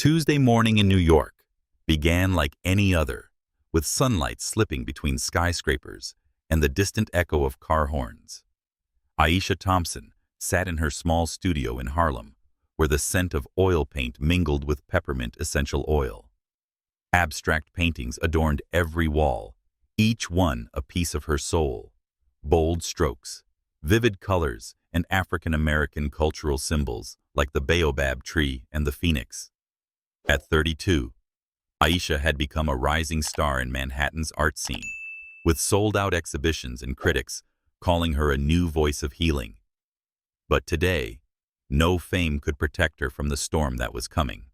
Tuesday morning in New York began like any other, with sunlight slipping between skyscrapers and the distant echo of car horns. Aisha Thompson sat in her small studio in Harlem, where the scent of oil paint mingled with peppermint essential oil. Abstract paintings adorned every wall, each one a piece of her soul. Bold strokes, vivid colors, and African-American cultural symbols like the baobab tree and the phoenix. At 32, Aisha had become a rising star in Manhattan's art scene, with sold-out exhibitions and critics calling her a new voice of healing. But today, no fame could protect her from the storm that was coming.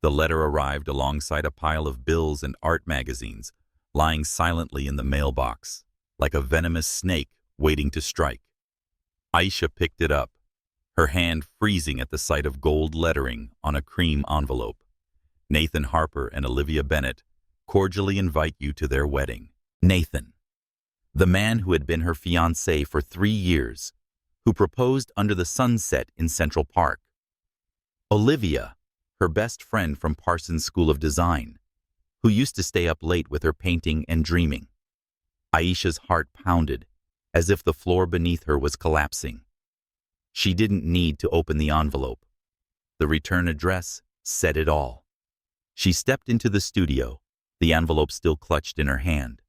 The letter arrived alongside a pile of bills and art magazines, lying silently in the mailbox, like a venomous snake waiting to strike. Aisha picked it up, her hand freezing at the sight of gold lettering on a cream envelope. Nathan Harper and Olivia Bennett cordially invite you to their wedding. Nathan, the man who had been her fiancé for 3 years, who proposed under the sunset in Central Park. Olivia, her best friend from Parsons School of Design, who used to stay up late with her painting and dreaming. Aisha's heart pounded, as if the floor beneath her was collapsing. She didn't need to open the envelope. The return address said it all. She stepped into the studio, the envelope still clutched in her hand.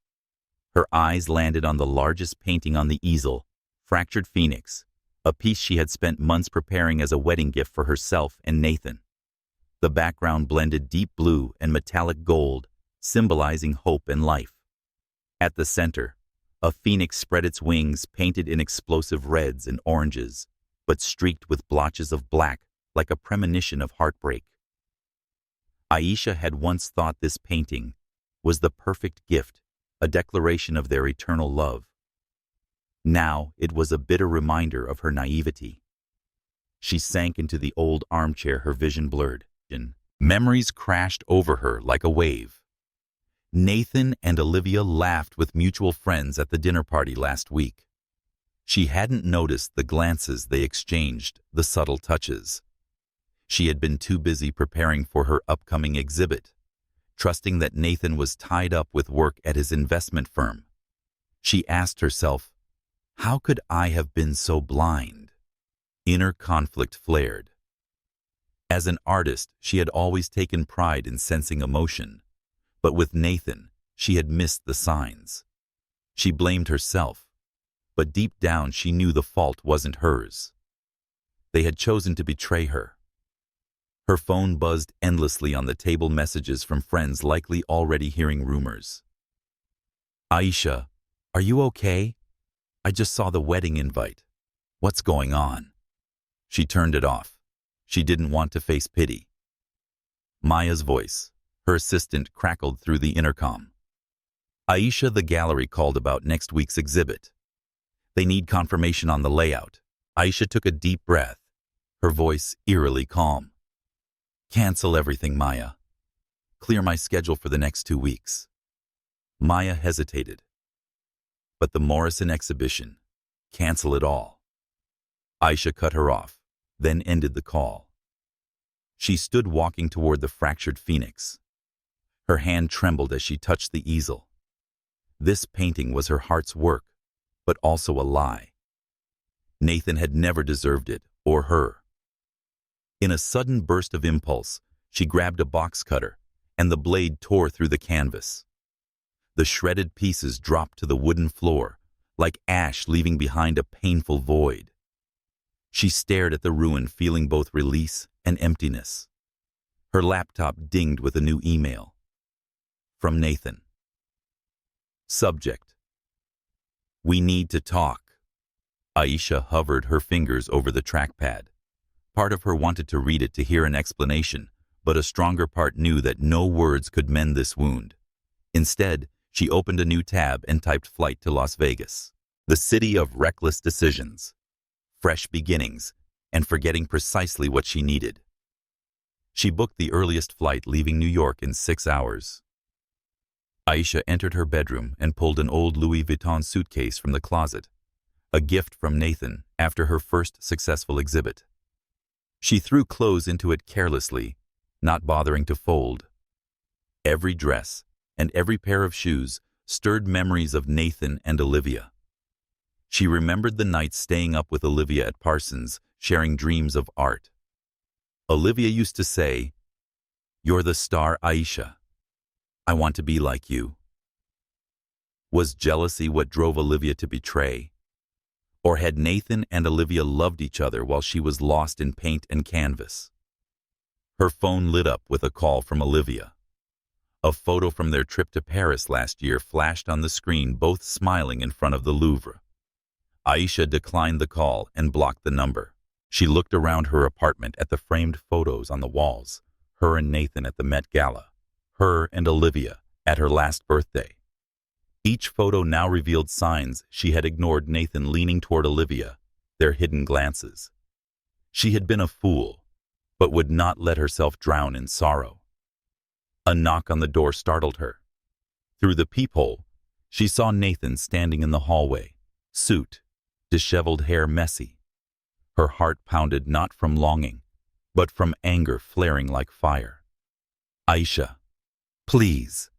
Her eyes landed on the largest painting on the easel, Fractured Phoenix, a piece she had spent months preparing as a wedding gift for herself and Nathan. The background blended deep blue and metallic gold, symbolizing hope and life. At the center, a phoenix spread its wings, painted in explosive reds and oranges, but streaked with blotches of black like a premonition of heartbreak. Aisha had once thought this painting was the perfect gift, a declaration of their eternal love. Now it was a bitter reminder of her naivety. She sank into the old armchair, her vision blurred. Memories crashed over her like a wave. Nathan and Olivia laughed with mutual friends at the dinner party last week. She hadn't noticed the glances they exchanged, the subtle touches. She had been too busy preparing for her upcoming exhibit, trusting that Nathan was tied up with work at his investment firm. She asked herself, how could I have been so blind? Inner conflict flared. As an artist, she had always taken pride in sensing emotion, but with Nathan, she had missed the signs. She blamed herself, but deep down she knew the fault wasn't hers. They had chosen to betray her. Her phone buzzed endlessly on the table, messages from friends likely already hearing rumors. Aisha, are you okay? I just saw the wedding invite. What's going on? She turned it off. She didn't want to face pity. Maya's voice, her assistant, crackled through the intercom. Aisha, the gallery called about next week's exhibit. They need confirmation on the layout. Aisha took a deep breath, her voice eerily calm. Cancel everything, Maya. Clear my schedule for the next 2 weeks. Maya hesitated. But the Morrison exhibition, cancel it all. Aisha cut her off, then ended the call. She stood walking toward the fractured phoenix. Her hand trembled as she touched the easel. This painting was her heart's work, but also a lie. Nathan had never deserved it, or her. In a sudden burst of impulse, she grabbed a box cutter, and the blade tore through the canvas. The shredded pieces dropped to the wooden floor, like ash leaving behind a painful void. She stared at the ruin, feeling both release and emptiness. Her laptop dinged with a new email. From Nathan. Subject: We need to talk. Aisha hovered her fingers over the trackpad. Part of her wanted to read it to hear an explanation, but a stronger part knew that no words could mend this wound. Instead, she opened a new tab and typed flight to Las Vegas, the city of reckless decisions, fresh beginnings, and forgetting precisely what she needed. She booked the earliest flight, leaving New York in 6 hours. Aisha entered her bedroom and pulled an old Louis Vuitton suitcase from the closet, a gift from Nathan after her first successful exhibit. She threw clothes into it carelessly, not bothering to fold. Every dress and every pair of shoes stirred memories of Nathan and Olivia. She remembered the nights staying up with Olivia at Parsons, sharing dreams of art. Olivia used to say, "You're the star, Aisha. I want to be like you." Was jealousy what drove Olivia to betray? Or had Nathan and Olivia loved each other while she was lost in paint and canvas? Her phone lit up with a call from Olivia. A photo from their trip to Paris last year flashed on the screen, both smiling in front of the Louvre. Aisha declined the call and blocked the number. She looked around her apartment at the framed photos on the walls, her and Nathan at the Met Gala, her and Olivia at her last birthday. Each photo now revealed signs she had ignored: Nathan leaning toward Olivia, their hidden glances. She had been a fool, but would not let herself drown in sorrow. A knock on the door startled her. Through the peephole, she saw Nathan standing in the hallway, suit, disheveled hair messy. Her heart pounded not from longing, but from anger flaring like fire. "Aisha, please."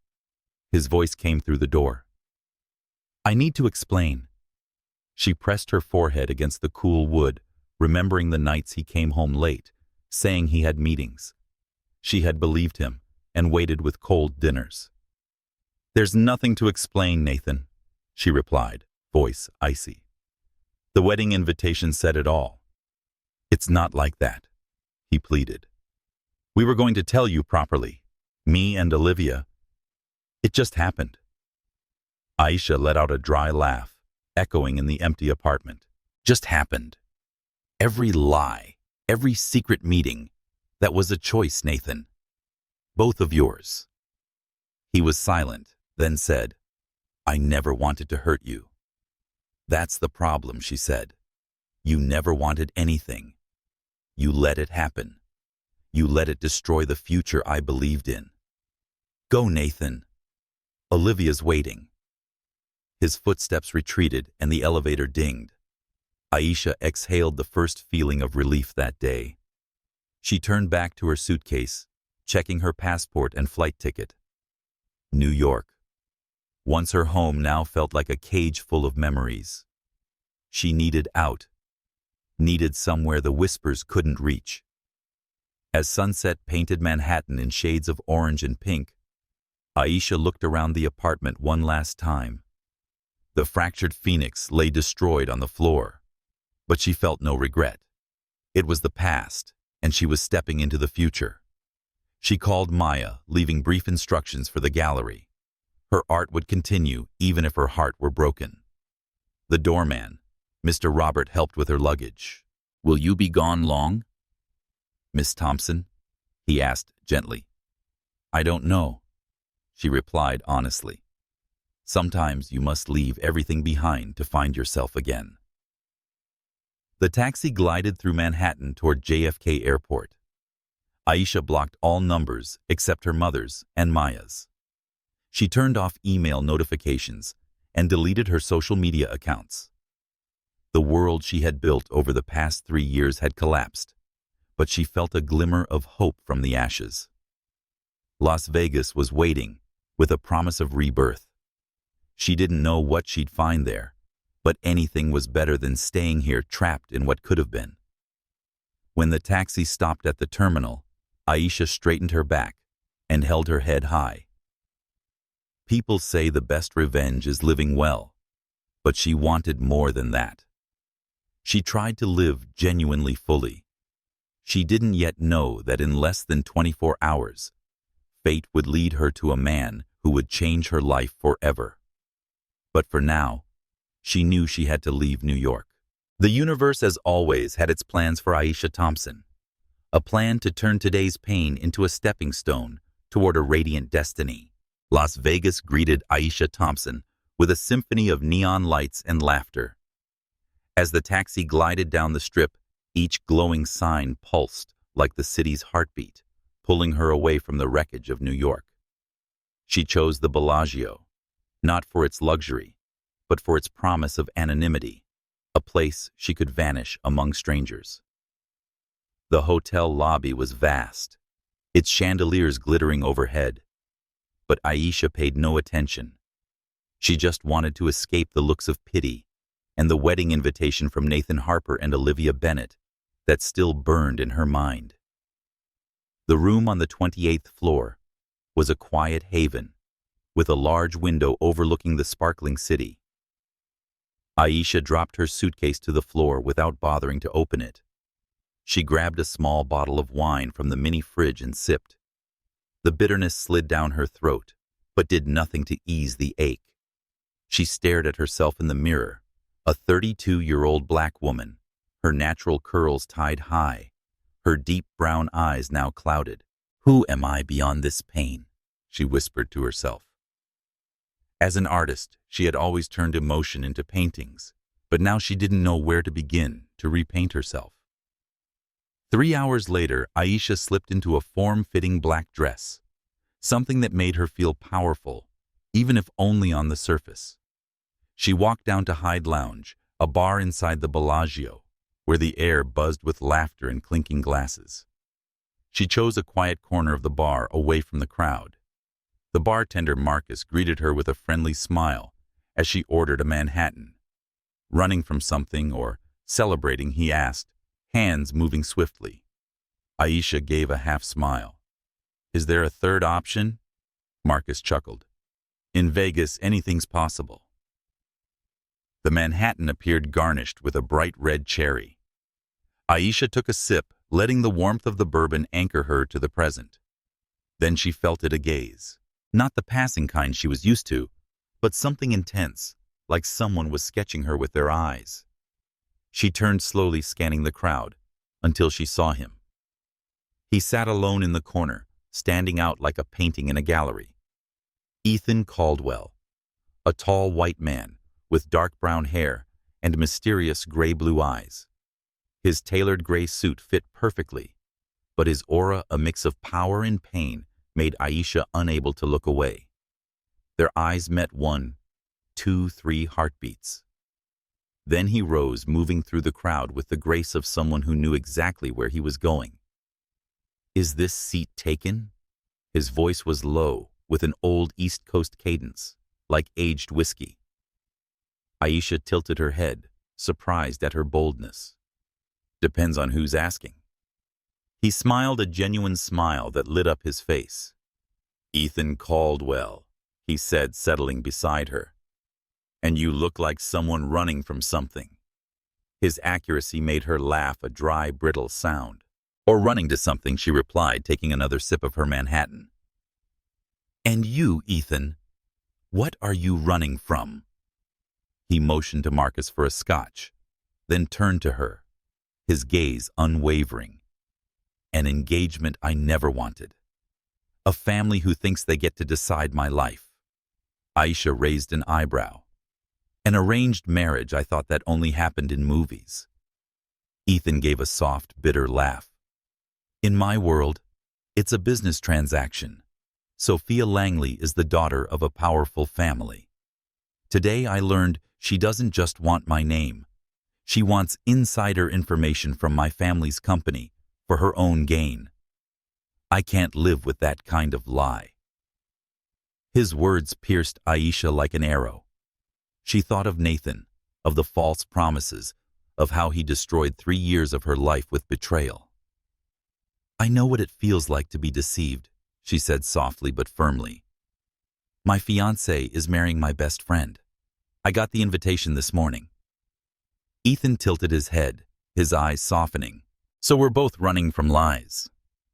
His voice came through the door. "I need to explain." She pressed her forehead against the cool wood, remembering the nights he came home late, saying he had meetings. She had believed him and waited with cold dinners. "There's nothing to explain, Nathan," she replied, voice icy. The wedding invitation said it all. "It's not like that," he pleaded. "We were going to tell you properly, me and Olivia. It just happened." Aisha let out a dry laugh, echoing in the empty apartment. "Just happened. Every lie, every secret meeting, that was a choice, Nathan. Both of yours." He was silent, then said, "I never wanted to hurt you." "That's the problem," she said. "You never wanted anything. You let it happen. You let it destroy the future I believed in. Go, Nathan. Olivia's waiting." His footsteps retreated and the elevator dinged. Aisha exhaled the first feeling of relief that day. She turned back to her suitcase, checking her passport and flight ticket. New York. Once her home now felt like a cage full of memories. She needed out, needed somewhere the whispers couldn't reach. As sunset painted Manhattan in shades of orange and pink, Aisha looked around the apartment one last time. The fractured phoenix lay destroyed on the floor, but she felt no regret. It was the past, and she was stepping into the future. She called Maya, leaving brief instructions for the gallery. Her art would continue even if her heart were broken. The doorman, Mr. Robert, helped with her luggage. "Will you be gone long, Miss Thompson?" he asked gently. "I don't know," she replied honestly. "Sometimes you must leave everything behind to find yourself again." The taxi glided through Manhattan toward JFK Airport. Aisha blocked all numbers except her mother's and Maya's. She turned off email notifications and deleted her social media accounts. The world she had built over the past 3 years had collapsed, but she felt a glimmer of hope from the ashes. Las Vegas was waiting, with a promise of rebirth. She didn't know what she'd find there, but anything was better than staying here trapped in what could have been. When the taxi stopped at the terminal, Aisha straightened her back and held her head high. People say the best revenge is living well, but she wanted more than that. She tried to live genuinely fully. She didn't yet know that in less than 24 hours, fate would lead her to a man who would change her life forever. But for now, she knew she had to leave New York. The universe, as always, had its plans for Aisha Thompson. A plan to turn today's pain into a stepping stone toward a radiant destiny. Las Vegas greeted Aisha Thompson with a symphony of neon lights and laughter. As the taxi glided down the strip, each glowing sign pulsed like the city's heartbeat, pulling her away from the wreckage of New York. She chose the Bellagio, not for its luxury, but for its promise of anonymity, a place she could vanish among strangers. The hotel lobby was vast, its chandeliers glittering overhead. But Aisha paid no attention. She just wanted to escape the looks of pity and the wedding invitation from Nathan Harper and Olivia Bennet that still burned in her mind. The room on the 28th floor was a quiet haven, with a large window overlooking the sparkling city. Aisha dropped her suitcase to the floor without bothering to open it. She grabbed a small bottle of wine from the mini fridge and sipped. The bitterness slid down her throat, but did nothing to ease the ache. She stared at herself in the mirror, a 32-year-old black woman, her natural curls tied high, her deep brown eyes now clouded. "Who am I beyond this pain?" she whispered to herself. As an artist, she had always turned emotion into paintings, but now she didn't know where to begin to repaint herself. 3 hours later, Aisha slipped into a form-fitting black dress, something that made her feel powerful, even if only on the surface. She walked down to Hyde Lounge, a bar inside the Bellagio, where the air buzzed with laughter and clinking glasses. She chose a quiet corner of the bar away from the crowd. The bartender, Marcus, greeted her with a friendly smile as she ordered a Manhattan. Running from something or celebrating, he asked, hands moving swiftly. Aisha gave a half smile. "Is there a third option?" Marcus chuckled. "In Vegas, anything's possible." The Manhattan appeared garnished with a bright red cherry. Aisha took a sip, letting the warmth of the bourbon anchor her to the present. Then she felt it a gaze. Not the passing kind she was used to, but something intense, like someone was sketching her with their eyes. She turned slowly, scanning the crowd, until she saw him. He sat alone in the corner, standing out like a painting in a gallery. Ethan Caldwell, a tall white man with dark brown hair and mysterious gray-blue eyes. His tailored gray suit fit perfectly, but his aura, a mix of power and pain, made Aisha unable to look away. Their eyes met 1, 2, 3 heartbeats. Then he rose, moving through the crowd with the grace of someone who knew exactly where he was going. "Is this seat taken?" His voice was low, with an old East Coast cadence, like aged whiskey. Aisha tilted her head, surprised at her boldness. "Depends on who's asking." He smiled, a genuine smile that lit up his face. "Ethan Caldwell," he said, settling beside her. "And you look like someone running from something." His accuracy made her laugh, a dry, brittle sound. "Or running to something," she replied, taking another sip of her Manhattan. "And you, Ethan, what are you running from?" He motioned to Marcus for a scotch, then turned to her, his gaze unwavering. "An engagement I never wanted. A family who thinks they get to decide my life." Aisha raised an eyebrow. "An arranged marriage, I thought that only happened in movies." Ethan gave a soft, bitter laugh. "In my world, it's a business transaction. Sophia Langley is the daughter of a powerful family. Today I learned she doesn't just want my name. She wants insider information from my family's company for her own gain. I can't live with that kind of lie." His words pierced Aisha like an arrow. She thought of Nathan, of the false promises, of how he destroyed 3 years of her life with betrayal. "I know what it feels like to be deceived," she said softly but firmly. "My fiancé is marrying my best friend. I got the invitation this morning." Ethan tilted his head, his eyes softening. "So we're both running from lies.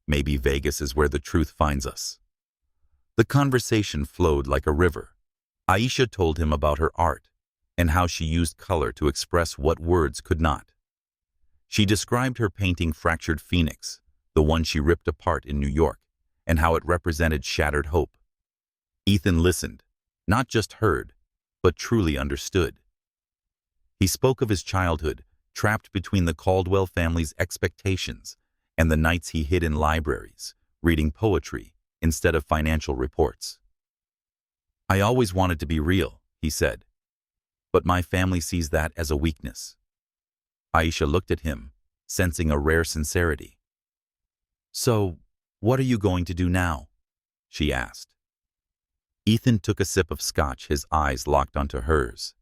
Maybe Vegas is where the truth finds us." The conversation flowed like a river. Aisha told him about her art and how she used color to express what words could not. She described her painting Fractured Phoenix, the one she ripped apart in New York, and how it represented shattered hope. Ethan listened, not just heard, but truly understood. He spoke of his childhood, trapped between the Caldwell family's expectations and the nights he hid in libraries, reading poetry instead of financial reports. "I always wanted to be real," he said, "but my family sees that as a weakness." Aisha looked at him, sensing a rare sincerity. "So, "What are you going to do now?" she asked. Ethan took a sip of scotch, his eyes locked onto hers.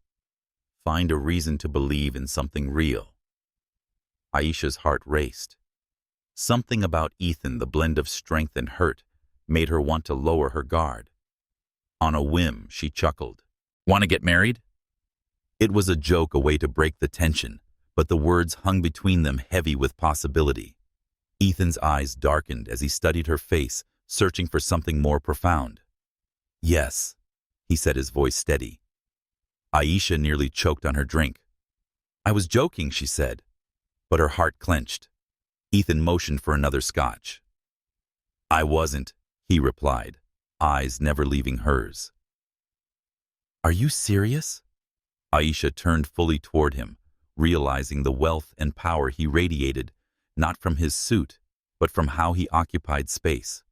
Find a reason to believe in something real. Aisha's heart raced. Something about Ethan, the blend of strength and hurt, made her want to lower her guard. On a whim, she chuckled. "Want to get married?" It was a joke, a way to break the tension, but the words hung between them, heavy with possibility. Ethan's eyes darkened as he studied her face, searching for something more profound. "Yes," he said, his voice steady. Aisha nearly choked on her drink. "I was joking," she said, but her heart clenched. Ethan motioned for another scotch. "I wasn't," he replied, eyes never leaving hers. "Are you serious?" Aisha turned fully toward him, realizing the wealth and power he radiated, not from his suit, but from how he occupied space.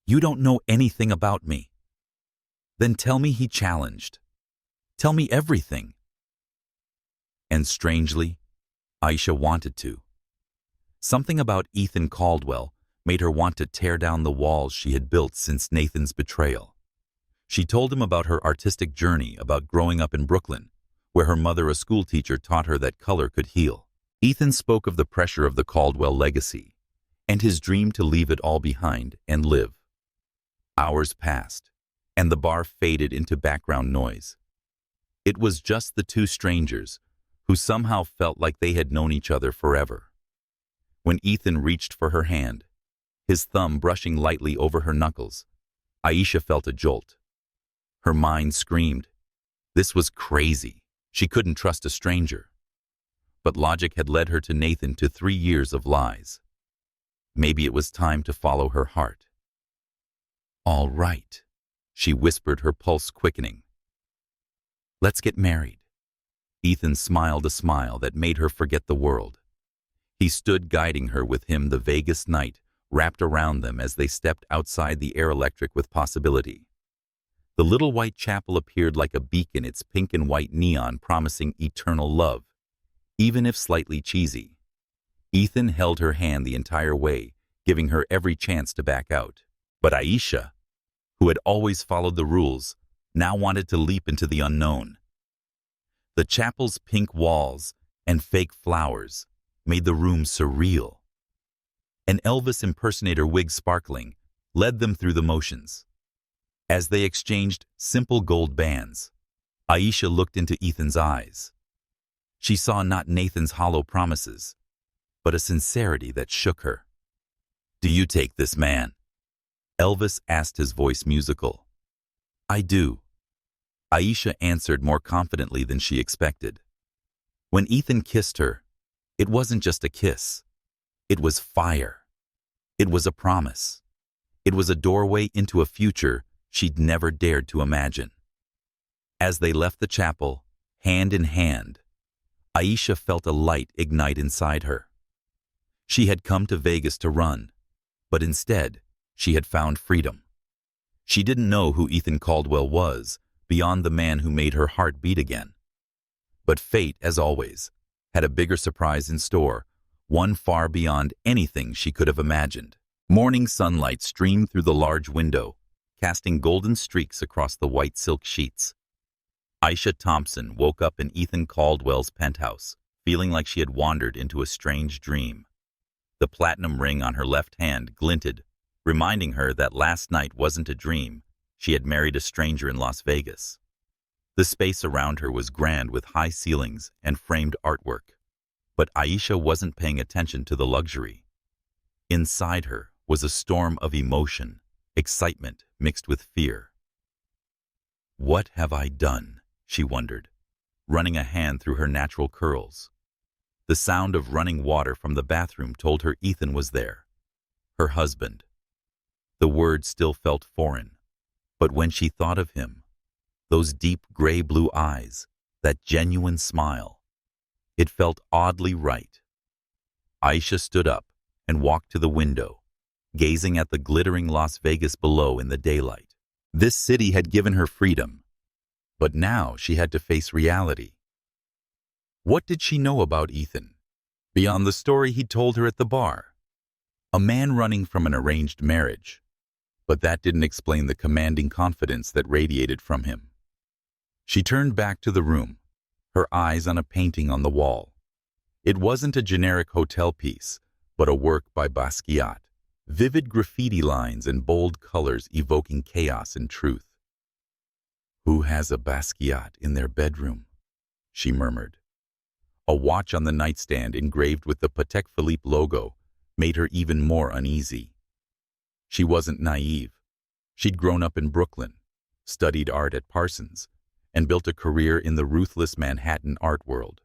"You don't know anything about me." "Then tell me," he challenged. "Tell me everything." And strangely, Aisha wanted to. Something about Ethan Caldwell made her want to tear down the walls she had built since Nathan's betrayal. She told him about her artistic journey, about growing up in Brooklyn, where her mother, a schoolteacher, taught her that color could heal. Ethan spoke of the pressure of the Caldwell legacy and his dream to leave it all behind and live. Hours passed, and the bar faded into background noise. It was just the two strangers who somehow felt like they had known each other forever. When Ethan reached for her hand, his thumb brushing lightly over her knuckles, Aisha felt a jolt. Her mind screamed. This was crazy. She couldn't trust a stranger. But logic had led her to Nathan, to 3 years of lies. Maybe it was time to follow her heart. "All right," she whispered, her pulse quickening. "Let's get married." Ethan smiled a smile that made her forget the world. He stood guiding her, with him the Vegas night wrapped around them as they stepped outside the air electric with possibility. The little white chapel appeared like a beacon, its pink and white neon promising eternal love, even if slightly cheesy. Ethan held her hand the entire way, giving her every chance to back out. But Aisha, who had always followed the rules, now wanted to leap into the unknown. The chapel's pink walls and fake flowers made the room surreal. An Elvis impersonator wig sparkling led them through the motions. As they exchanged simple gold bands, Aisha looked into Ethan's eyes. She saw not Nathan's hollow promises, but a sincerity that shook her. "Do you take this man?" Elvis asked, his voice musical. "I do," Aisha answered more confidently than she expected. When Ethan kissed her, it wasn't just a kiss. It was fire. It was a promise. It was a doorway into a future she'd never dared to imagine. As they left the chapel, hand in hand, Aisha felt a light ignite inside her. She had come to Vegas to run, but instead, she had found freedom. She didn't know who Ethan Caldwell was, beyond the man who made her heart beat again. But fate, as always, had a bigger surprise in store, one far beyond anything she could have imagined. Morning sunlight streamed through the large window, casting golden streaks across the white silk sheets. Aisha Thompson woke up in Ethan Caldwell's penthouse, feeling like she had wandered into a strange dream. The platinum ring on her left hand glinted, reminding her that last night wasn't a dream. She had married a stranger in Las Vegas. The space around her was grand, with high ceilings and framed artwork. But Aisha wasn't paying attention to the luxury. Inside her was a storm of emotion, excitement mixed with fear. "What have I done?" she wondered, running a hand through her natural curls. The sound of running water from the bathroom told her Ethan was there, her husband. The word still felt foreign, but when she thought of him, those deep gray-blue eyes, that genuine smile, it felt oddly right. Aisha stood up and walked to the window, gazing at the glittering Las Vegas below in the daylight. This city had given her freedom, but now she had to face reality. What did she know about Ethan, beyond the story he told her at the bar? A man running from an arranged marriage. But that didn't explain the commanding confidence that radiated from him. She turned back to the room, her eyes on a painting on the wall. It wasn't a generic hotel piece, but a work by Basquiat. Vivid graffiti lines and bold colors evoking chaos and truth. "Who has a Basquiat in their bedroom?" she murmured. A watch on the nightstand engraved with the Patek Philippe logo made her even more uneasy. She wasn't naive. She'd grown up in Brooklyn, studied art at Parsons, and built a career in the ruthless Manhattan art world.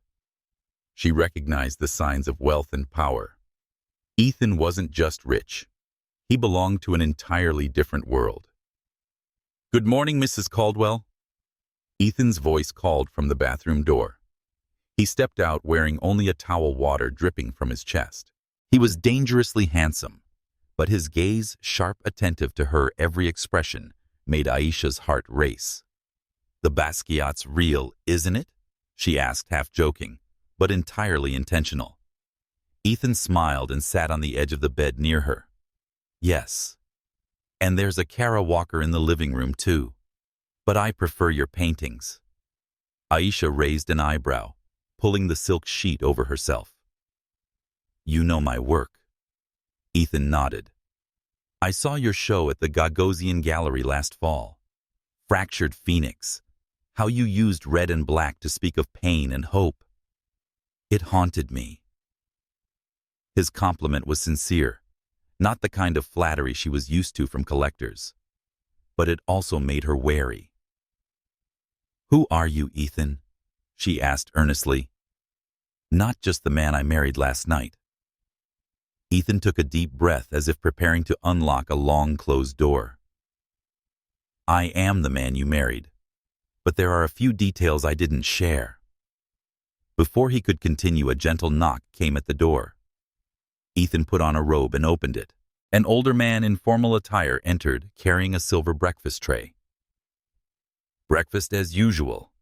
She recognized the signs of wealth and power. Ethan wasn't just rich. He belonged to an entirely different world. "Good morning, Mrs. Caldwell." Ethan's voice called from the bathroom door. He stepped out wearing only a towel, water dripping from his chest. He was dangerously handsome, but his gaze, sharp, attentive to her every expression, made Aisha's heart race. "The Basquiat's real, isn't it?" she asked, half joking, but entirely intentional. Ethan smiled and sat on the edge of the bed near her. "Yes. And there's a Kara Walker in the living room, too. But I prefer your paintings." Aisha raised an eyebrow, pulling the silk sheet over herself. "You know my work." Ethan nodded. "I saw your show at the Gagosian Gallery last fall. Fractured Phoenix. How you used red and black to speak of pain and hope. It haunted me." His compliment was sincere, not the kind of flattery she was used to from collectors. But it also made her wary. "Who are you, Ethan?" she asked earnestly. "Not just the man I married last night." Ethan took a deep breath as if preparing to unlock a long-closed door. "I am the man you married, but there are a few details I didn't share." Before he could continue, a gentle knock came at the door. Ethan put on a robe and opened it. An older man in formal attire entered, carrying a silver breakfast tray. "Breakfast as usual,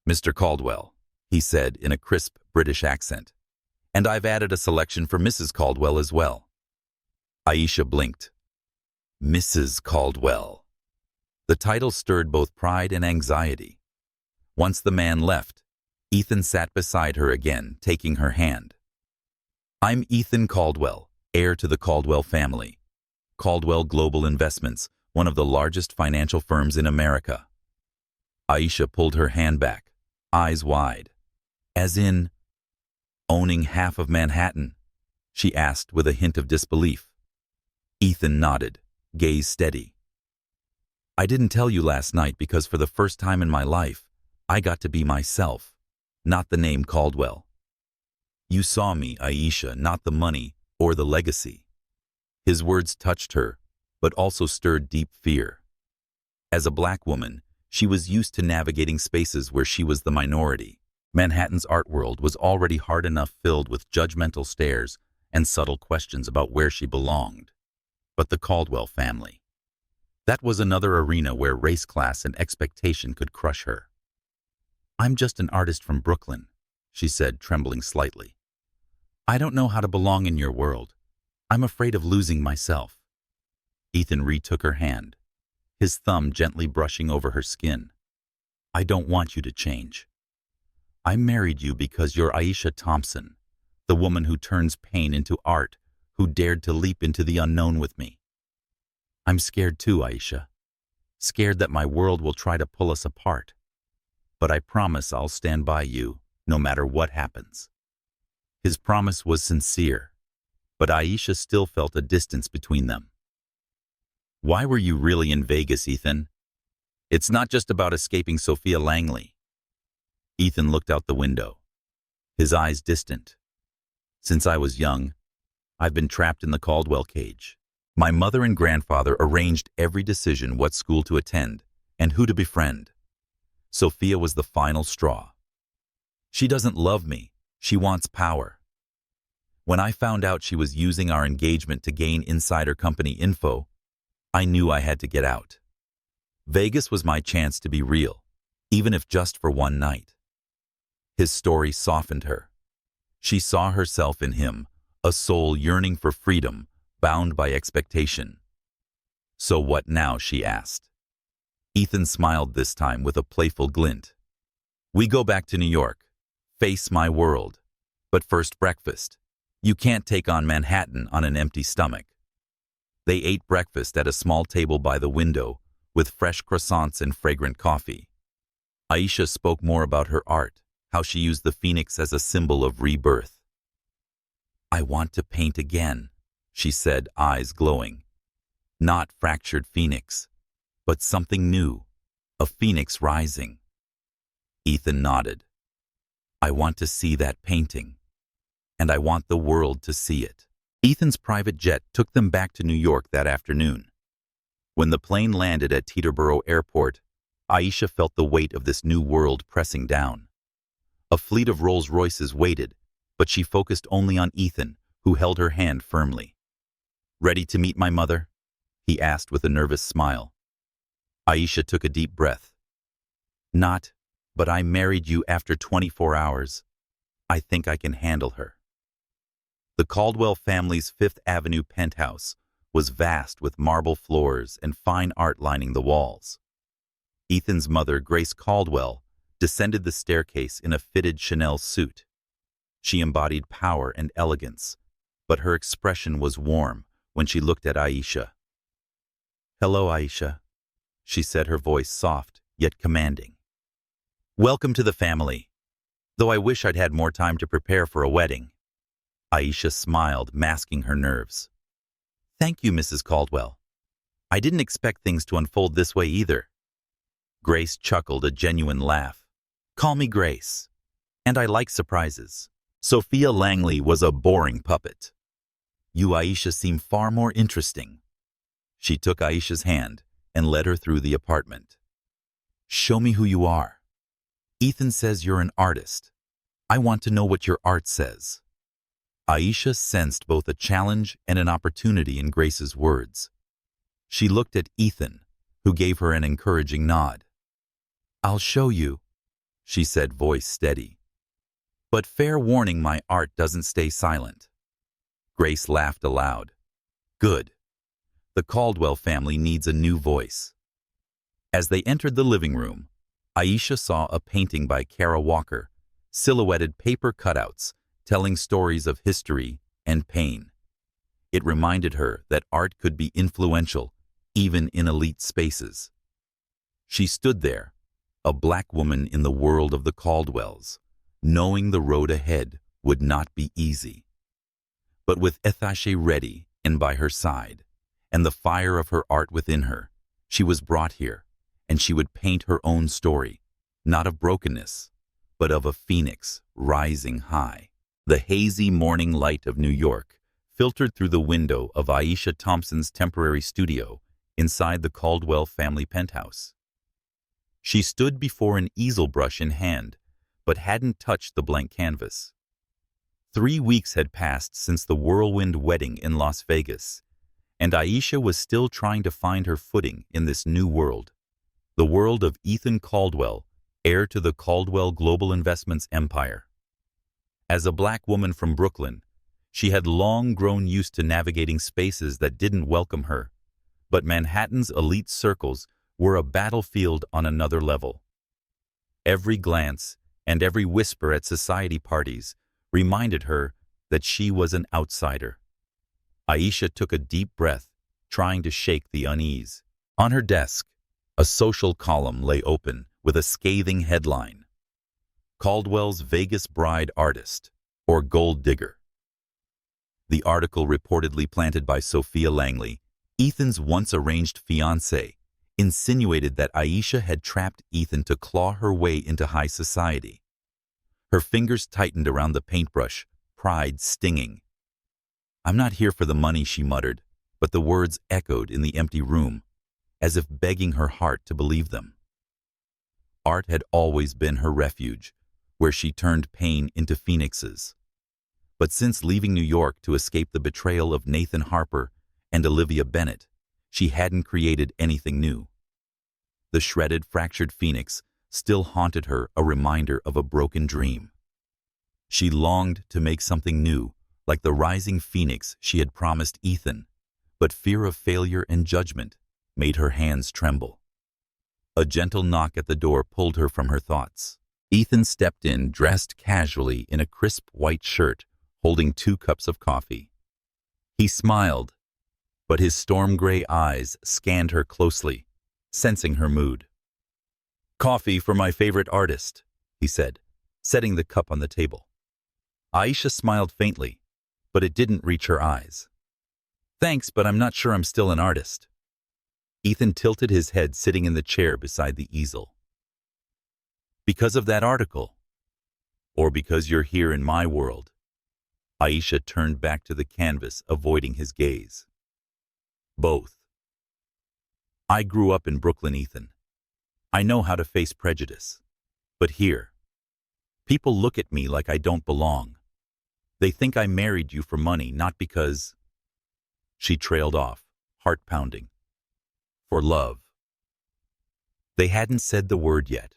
Mr. Caldwell," he said in a crisp British accent. "And I've added a selection for Mrs. Caldwell as well." Aisha blinked. Mrs. Caldwell. The title stirred both pride and anxiety. Once the man left, Ethan sat beside her again, taking her hand. "I'm Ethan Caldwell, heir to the Caldwell family. Caldwell Global Investments, one of the largest financial firms in America." Aisha pulled her hand back, eyes wide. "As in, owning half of Manhattan?" she asked with a hint of disbelief. Ethan nodded, gaze steady. "I didn't tell you last night because for the first time in my life, I got to be myself, not the name Caldwell. You saw me, Aisha, not the money or the legacy." His words touched her, but also stirred deep fear. As a black woman, she was used to navigating spaces where she was the minority. Manhattan's art world was already hard enough filled with judgmental stares and subtle questions about where she belonged. But the Caldwell family. That was another arena where race, class, and expectation could crush her. "I'm just an artist from Brooklyn," she said, trembling slightly. "I don't know how to belong in your world. I'm afraid of losing myself." Ethan retook her hand, his thumb gently brushing over her skin. "I don't want you to change. I married you because you're Aisha Thompson, the woman who turns pain into art, who dared to leap into the unknown with me. I'm scared too, Aisha. Scared that my world will try to pull us apart. But I promise I'll stand by you, no matter what happens." His promise was sincere, but Aisha still felt a distance between them. "Why were you really in Vegas, Ethan? It's not just about escaping Sophia Langley." Ethan looked out the window, his eyes distant. "Since I was young, I've been trapped in the Caldwell cage. My mother and grandfather arranged every decision, what school to attend and who to befriend. Sophia was the final straw. She doesn't love me, she wants power. When I found out she was using our engagement to gain insider company info, I knew I had to get out. Vegas was my chance to be real, even if just for one night." His story softened her. She saw herself in him, a soul yearning for freedom, bound by expectation. "So what now?" she asked. Ethan smiled this time with a playful glint. "We go back to New York. Face my world. But first breakfast. You can't take on Manhattan on an empty stomach." They ate breakfast at a small table by the window, with fresh croissants and fragrant coffee. Aisha spoke more about her art, how she used the phoenix as a symbol of rebirth. "I want to paint again," she said, eyes glowing. "Not fractured phoenix, but something new, a phoenix rising." Ethan nodded. "I want to see that painting, and I want the world to see it." Ethan's private jet took them back to New York that afternoon. When the plane landed at Teterboro Airport, Aisha felt the weight of this new world pressing down. A fleet of Rolls-Royces waited, but she focused only on Ethan, who held her hand firmly. "Ready to meet my mother?" he asked with a nervous smile. Aisha took a deep breath. "Not, but I married you after 24 hours. I think I can handle her." The Caldwell family's Fifth Avenue penthouse was vast with marble floors and fine art lining the walls. Ethan's mother, Grace Caldwell, descended the staircase in a fitted Chanel suit. She embodied power and elegance, but her expression was warm when she looked at Aisha. "Hello, Aisha," she said, her voice soft yet commanding. "Welcome to the family, though I wish I'd had more time to prepare for a wedding." Aisha smiled, masking her nerves. "Thank you, Mrs. Caldwell. I didn't expect things to unfold this way either." Grace chuckled, a genuine laugh. "Call me Grace. And I like surprises." Sophia Langley was a boring puppet. "You, Aisha, seem far more interesting." She took Aisha's hand and led her through the apartment. "Show me who you are. Ethan says you're an artist. I want to know what your art says." Aisha sensed both a challenge and an opportunity in Grace's words. She looked at Ethan, who gave her an encouraging nod. "I'll show you," she said, voice steady. "But fair warning, my art doesn't stay silent." Grace laughed aloud. "Good. The Caldwell family needs a new voice." As they entered the living room, Aisha saw a painting by Kara Walker, silhouetted paper cutouts, telling stories of history and pain. It reminded her that art could be influential, even in elite spaces. She stood there, a black woman in the world of the Caldwells, knowing the road ahead would not be easy. But with Ethache ready and by her side, and the fire of her art within her, she was brought here, and she would paint her own story, not of brokenness, but of a phoenix rising high. The hazy morning light of New York filtered through the window of Aisha Thompson's temporary studio inside the Caldwell family penthouse. She stood before an easel brush in hand, but hadn't touched the blank canvas. 3 weeks had passed since the whirlwind wedding in Las Vegas, and Aisha was still trying to find her footing in this new world, the world of Ethan Caldwell, heir to the Caldwell Global Investments empire. As a black woman from Brooklyn, she had long grown used to navigating spaces that didn't welcome her, but Manhattan's elite circles were a battlefield on another level. Every glance and every whisper at society parties reminded her that she was an outsider. Aisha took a deep breath, trying to shake the unease. On her desk, a social column lay open with a scathing headline: "Caldwell's Vegas Bride Artist, or Gold Digger." The article, reportedly planted by Sophia Langley, Ethan's once-arranged fiancé, insinuated that Aisha had trapped Ethan to claw her way into high society. Her fingers tightened around the paintbrush, pride stinging. "I'm not here for the money," she muttered, but the words echoed in the empty room, as if begging her heart to believe them. Art had always been her refuge, where she turned pain into phoenixes. But since leaving New York to escape the betrayal of Nathan Harper and Olivia Bennett, she hadn't created anything new. The shredded, fractured phoenix still haunted her, a reminder of a broken dream. She longed to make something new, like the rising phoenix she had promised Ethan, but fear of failure and judgment made her hands tremble. A gentle knock at the door pulled her from her thoughts. Ethan stepped in, dressed casually in a crisp white shirt, holding 2 cups of coffee. He smiled, but his storm-gray eyes scanned her closely, sensing her mood. "Coffee for my favorite artist," he said, setting the cup on the table. Aisha smiled faintly, but it didn't reach her eyes. "Thanks, but I'm not sure I'm still an artist." Ethan tilted his head, sitting in the chair beside the easel. "Because of that article? Or because you're here in my world?" Aisha turned back to the canvas, avoiding his gaze. "Both. I grew up in Brooklyn, Ethan. I know how to face prejudice. But here, people look at me like I don't belong. They think I married you for money, not because—" She trailed off, heart pounding. "For love." They hadn't said the word yet,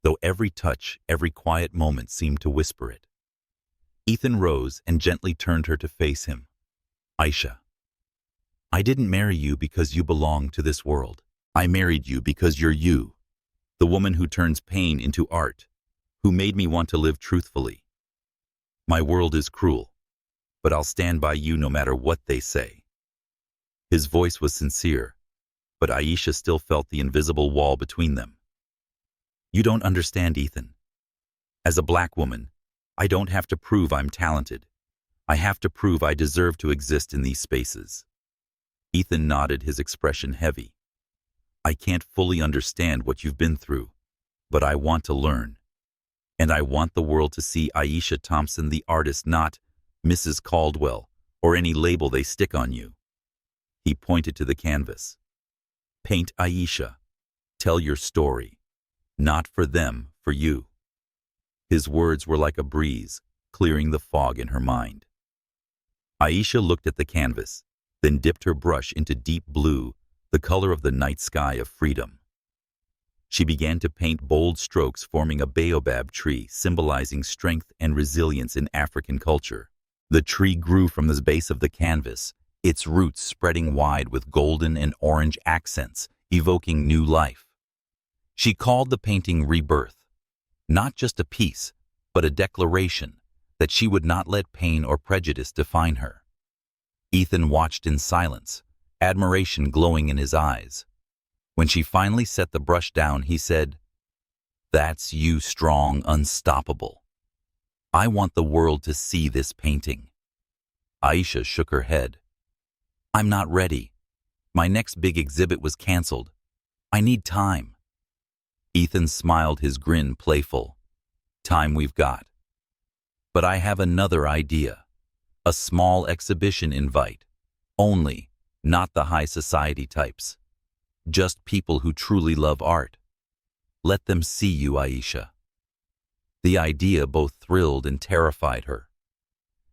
though every touch, every quiet moment seemed to whisper it. Ethan rose and gently turned her to face him. "Aisha, I didn't marry you because you belong to this world. I married you because you're you, the woman who turns pain into art, who made me want to live truthfully. My world is cruel, but I'll stand by you no matter what they say." His voice was sincere, but Aisha still felt the invisible wall between them. "You don't understand, Ethan. As a black woman, I don't have to prove I'm talented. I have to prove I deserve to exist in these spaces." Ethan nodded, his expression heavy. "I can't fully understand what you've been through, but I want to learn. And I want the world to see Aisha Thompson, the artist, not Mrs. Caldwell or any label they stick on you." He pointed to the canvas. "Paint Aisha. Tell your story. Not for them, for you." His words were like a breeze, clearing the fog in her mind. Aisha looked at the canvas, then dipped her brush into deep blue, the color of the night sky of freedom. She began to paint bold strokes, forming a baobab tree, symbolizing strength and resilience in African culture. The tree grew from the base of the canvas, its roots spreading wide with golden and orange accents, evoking new life. She called the painting Rebirth, not just a piece, but a declaration that she would not let pain or prejudice define her. Ethan watched in silence, admiration glowing in his eyes. When she finally set the brush down, he said, "That's you, strong, unstoppable. I want the world to see this painting." Aisha shook her head. "I'm not ready. My next big exhibit was canceled. I need time." Ethan smiled, his grin playful. "Time we've got. But I have another idea. A small exhibition invite. Only, not the high society types. Just people who truly love art. Let them see you, Aisha." The idea both thrilled and terrified her.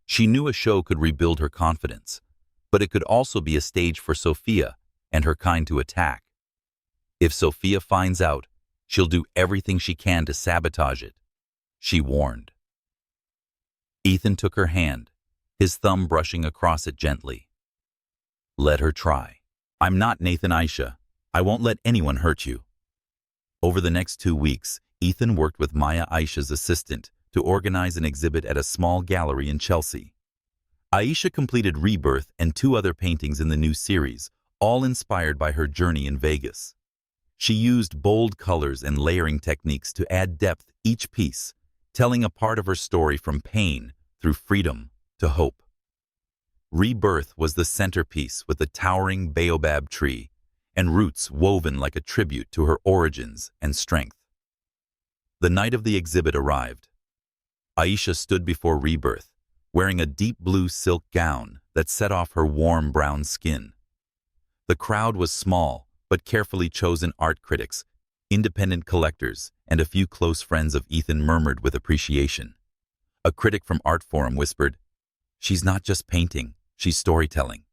She knew a show could rebuild her confidence, but it could also be a stage for Sophia and her kind to attack. If Sophia finds out, she'll do everything she can to sabotage it, she warned. Ethan took her hand, his thumb brushing across it gently. "Let her try. I'm not Nathan, Aisha. I won't let anyone hurt you." Over the next 2 weeks, Ethan worked with Maya, Aisha's assistant, to organize an exhibit at a small gallery in Chelsea. Aisha completed Rebirth and 2 other paintings in the new series, all inspired by her journey in Vegas. She used bold colors and layering techniques to add depth each piece, telling a part of her story from pain through freedom to hope. Rebirth was the centerpiece, with a towering baobab tree and roots woven like a tribute to her origins and strength. The night of the exhibit arrived. Aisha stood before Rebirth, wearing a deep blue silk gown that set off her warm brown skin. The crowd was small, but carefully chosen art critics, independent collectors, and a few close friends of Ethan murmured with appreciation. A critic from Art Forum whispered, "She's not just painting, she's storytelling."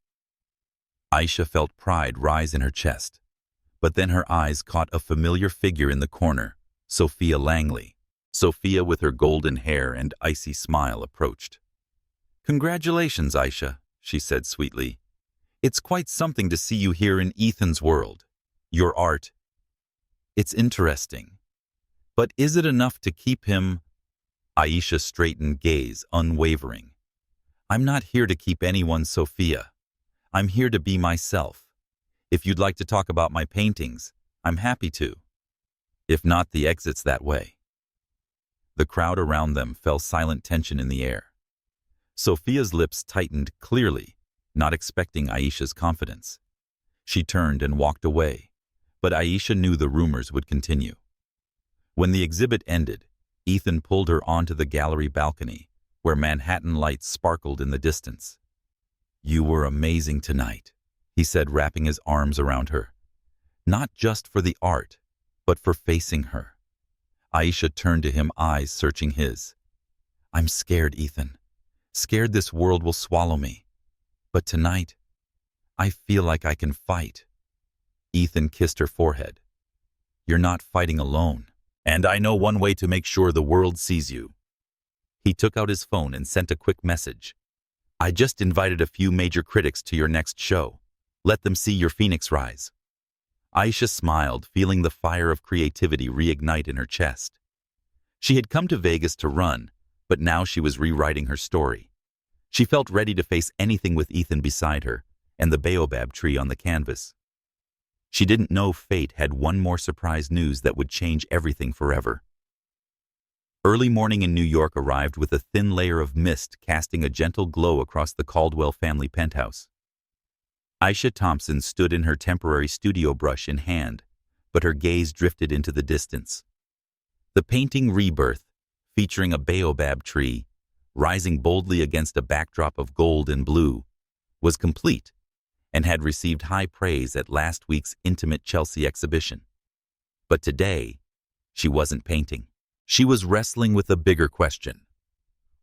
Aisha felt pride rise in her chest, but then her eyes caught a familiar figure in the corner, Sophia Langley. Sophia, with her golden hair and icy smile, approached. Congratulations, Aisha, she said sweetly. It's quite something to see you here in Ethan's world. Your art. It's interesting. But is it enough to keep him? Aisha straightened gaze, unwavering. I'm not here to keep anyone, Sophia. I'm here to be myself. If you'd like to talk about my paintings, I'm happy to. If not, the exit's that way. The crowd around them felt silent tension in the air. Sophia's lips tightened clearly, not expecting Aisha's confidence. She turned and walked away, but Aisha knew the rumors would continue. When the exhibit ended, Ethan pulled her onto the gallery balcony, where Manhattan lights sparkled in the distance. You were amazing tonight, he said, wrapping his arms around her. Not just for the art, but for facing her. Aisha turned to him, eyes searching his. I'm scared, Ethan. Scared this world will swallow me. But tonight, I feel like I can fight. Ethan kissed her forehead. You're not fighting alone, and I know one way to make sure the world sees you. He took out his phone and sent a quick message. I just invited a few major critics to your next show. Let them see your phoenix rise. Aisha smiled, feeling the fire of creativity reignite in her chest. She had come to Vegas to run, but now she was rewriting her story. She felt ready to face anything with Ethan beside her and the baobab tree on the canvas. She didn't know fate had one more surprise news that would change everything forever. Early morning in New York arrived with a thin layer of mist casting a gentle glow across the Caldwell family penthouse. Aisha Thompson stood in her temporary studio brush in hand, but her gaze drifted into the distance. The painting Rebirth, featuring a baobab tree, rising boldly against a backdrop of gold and blue, was complete and had received high praise at last week's Intimate Chelsea exhibition. But today, she wasn't painting. She was wrestling with a bigger question.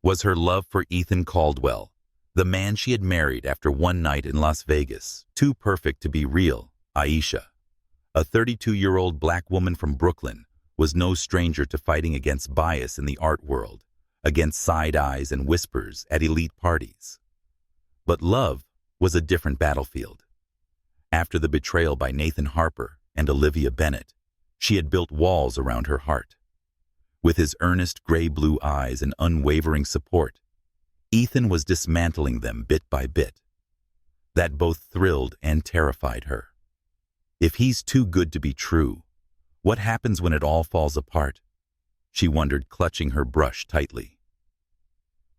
Was her love for Ethan Caldwell, the man she had married after one night in Las Vegas, too perfect to be real? Aisha, a 32-year-old black woman from Brooklyn, was no stranger to fighting against bias in the art world, against side eyes and whispers at elite parties. But love was a different battlefield. After the betrayal by Nathan Harper and Olivia Bennett, she had built walls around her heart. With his earnest gray-blue eyes and unwavering support, Ethan was dismantling them bit by bit. That both thrilled and terrified her. If he's too good to be true, what happens when it all falls apart? She wondered, clutching her brush tightly.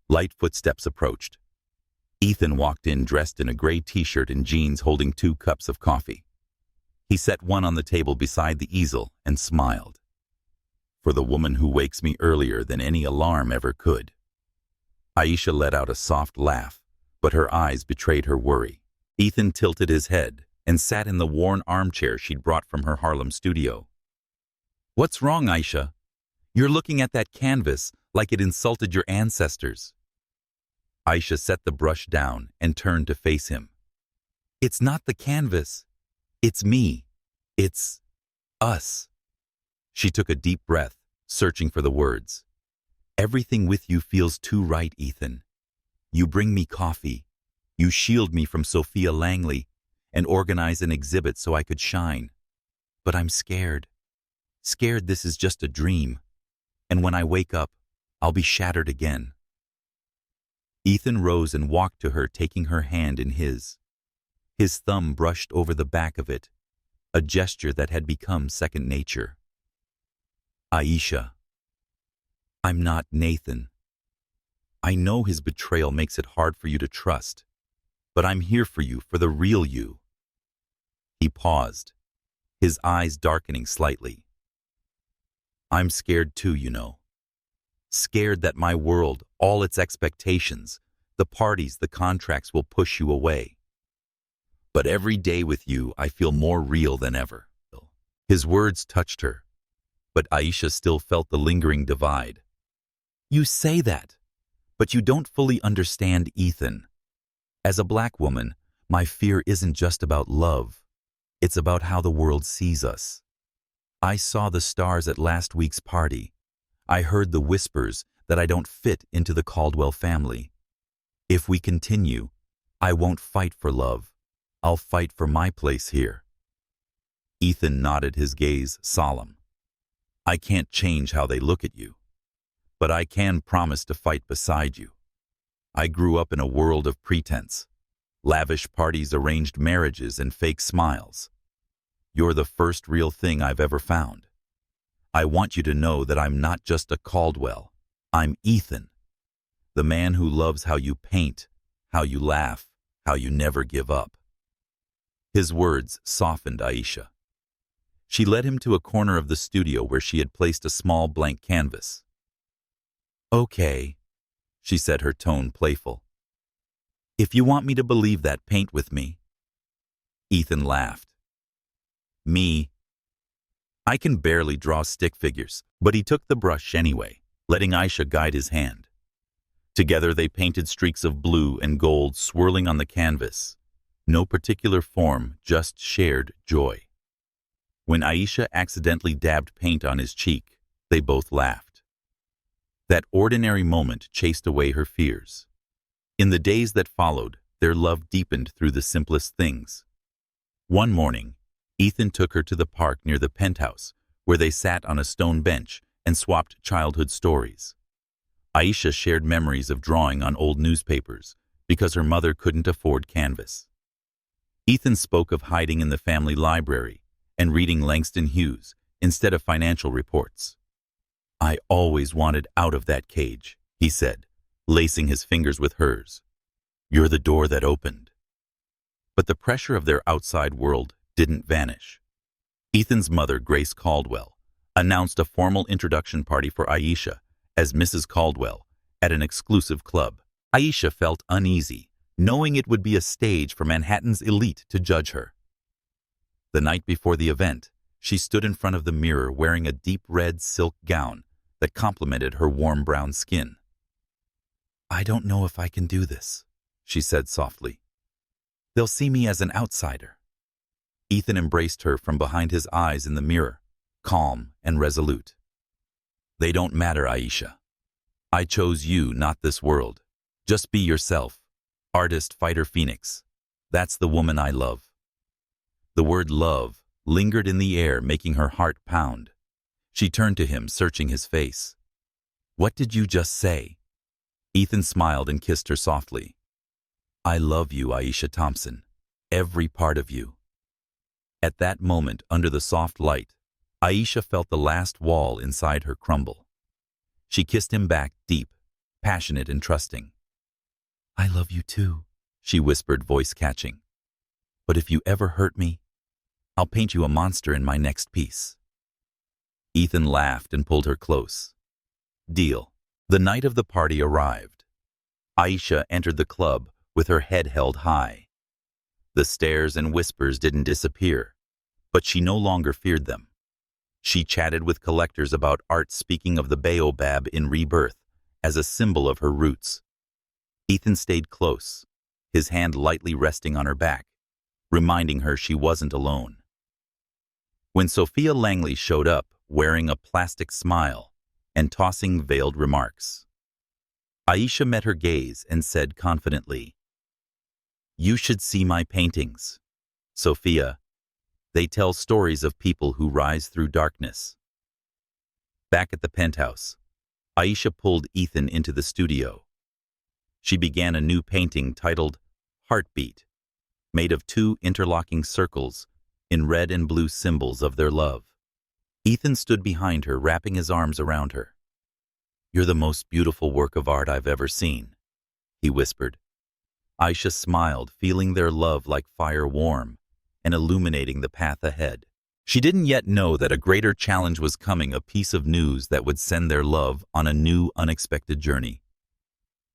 Light footsteps approached. Ethan walked in dressed in a gray t-shirt and jeans, holding 2 cups of coffee. He set one on the table beside the easel and smiled. For the woman who wakes me earlier than any alarm ever could. Aisha let out a soft laugh, but her eyes betrayed her worry. Ethan tilted his head and sat in the worn armchair she'd brought from her Harlem studio. What's wrong, Aisha? You're looking at that canvas like it insulted your ancestors. Aisha set the brush down and turned to face him. It's not the canvas. It's me. It's us. She took a deep breath, searching for the words. Everything with you feels too right, Ethan. You bring me coffee. You shield me from Sophia Langley and organize an exhibit so I could shine. But I'm scared. Scared this is just a dream. And when I wake up, I'll be shattered again. Ethan rose and walked to her, taking her hand in his. His thumb brushed over the back of it, a gesture that had become second nature. Aisha, I'm not Nathan. I know his betrayal makes it hard for you to trust, but I'm here for you, for the real you. He paused, his eyes darkening slightly. I'm scared too, you know. Scared that my world, all its expectations, the parties, the contracts will push you away. But every day with you, I feel more real than ever. His words touched her, but Aisha still felt the lingering divide. You say that, but you don't fully understand Ethan. As a black woman, my fear isn't just about love. It's about how the world sees us. I saw the stars at last week's party. I heard the whispers that I don't fit into the Caldwell family. If we continue, I won't fight for love. I'll fight for my place here. Ethan nodded, his gaze solemn. I can't change how they look at you, but I can promise to fight beside you. I grew up in a world of pretense, lavish parties, arranged marriages, and fake smiles. You're the first real thing I've ever found. I want you to know that I'm not just a Caldwell. I'm Ethan, the man who loves how you paint, how you laugh, how you never give up. His words softened Aisha. She led him to a corner of the studio where she had placed a small blank canvas. Okay, she said, her tone playful. If you want me to believe that, paint with me. Ethan laughed. Me? I can barely draw stick figures, but he took the brush anyway, letting Aisha guide his hand. Together they painted streaks of blue and gold swirling on the canvas. No particular form, just shared joy. When Aisha accidentally dabbed paint on his cheek, they both laughed. That ordinary moment chased away her fears. In the days that followed, their love deepened through the simplest things. One morning, Ethan took her to the park near the penthouse, where they sat on a stone bench and swapped childhood stories. Aisha shared memories of drawing on old newspapers because her mother couldn't afford canvas. Ethan spoke of hiding in the family library and reading Langston Hughes instead of financial reports. I always wanted out of that cage, he said, lacing his fingers with hers. You're the door that opened. But the pressure of their outside world didn't vanish. Ethan's mother, Grace Caldwell, announced a formal introduction party for Aisha as Mrs. Caldwell at an exclusive club. Aisha felt uneasy, knowing it would be a stage for Manhattan's elite to judge her. The night before the event, she stood in front of the mirror wearing a deep red silk gown that complemented her warm brown skin. I don't know if I can do this, she said softly. They'll see me as an outsider. Ethan embraced her from behind his eyes in the mirror, calm and resolute. They don't matter, Aisha. I chose you, not this world. Just be yourself. Artist, fighter, phoenix. That's the woman I love. The word love lingered in the air, making her heart pound. She turned to him, searching his face. What did you just say? Ethan smiled and kissed her softly. I love you, Aisha Thompson. Every part of you. At that moment, under the soft light, Aisha felt the last wall inside her crumble. She kissed him back, deep, passionate and trusting. I love you too, she whispered, voice catching. But if you ever hurt me, I'll paint you a monster in my next piece. Ethan laughed and pulled her close. Deal. The night of the party arrived. Aisha entered the club with her head held high. The stares and whispers didn't disappear, but she no longer feared them. She chatted with collectors about art, speaking of the baobab in rebirth as a symbol of her roots. Ethan stayed close, his hand lightly resting on her back, reminding her she wasn't alone. When Sophia Langley showed up, wearing a plastic smile and tossing veiled remarks, Aisha met her gaze and said confidently, You should see my paintings, Sophia. They tell stories of people who rise through darkness. Back at the penthouse, Aisha pulled Ethan into the studio. She began a new painting titled Heartbeat, made of two interlocking circles in red and blue, symbols of their love. Ethan stood behind her, wrapping his arms around her. You're the most beautiful work of art I've ever seen, he whispered. Aisha smiled, feeling their love like fire, warm and illuminating the path ahead. She didn't yet know that a greater challenge was coming, a piece of news that would send their love on a new, unexpected journey.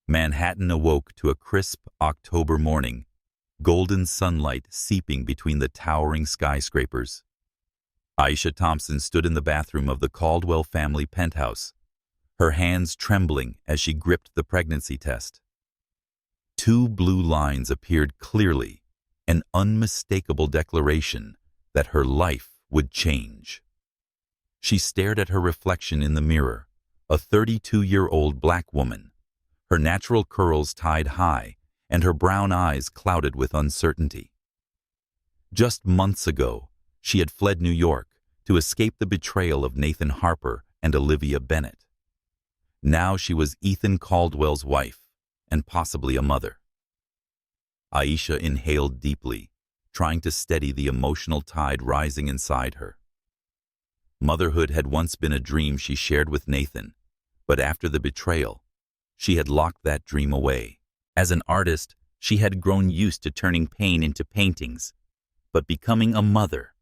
Manhattan awoke to a crisp October morning, golden sunlight seeping between the towering skyscrapers. Aisha Thompson stood in the bathroom of the Caldwell family penthouse, her hands trembling as she gripped the pregnancy test. Two blue lines appeared clearly, an unmistakable declaration that her life would change. She stared at her reflection in the mirror, a 32-year-old black woman, her natural curls tied high and her brown eyes clouded with uncertainty. Just months ago, she had fled New York to escape the betrayal of Nathan Harper and Olivia Bennett. Now she was Ethan Caldwell's wife and possibly a mother. Aisha inhaled deeply, trying to steady the emotional tide rising inside her. Motherhood had once been a dream she shared with Nathan, but after the betrayal, she had locked that dream away. As an artist, she had grown used to turning pain into paintings, but becoming a mother,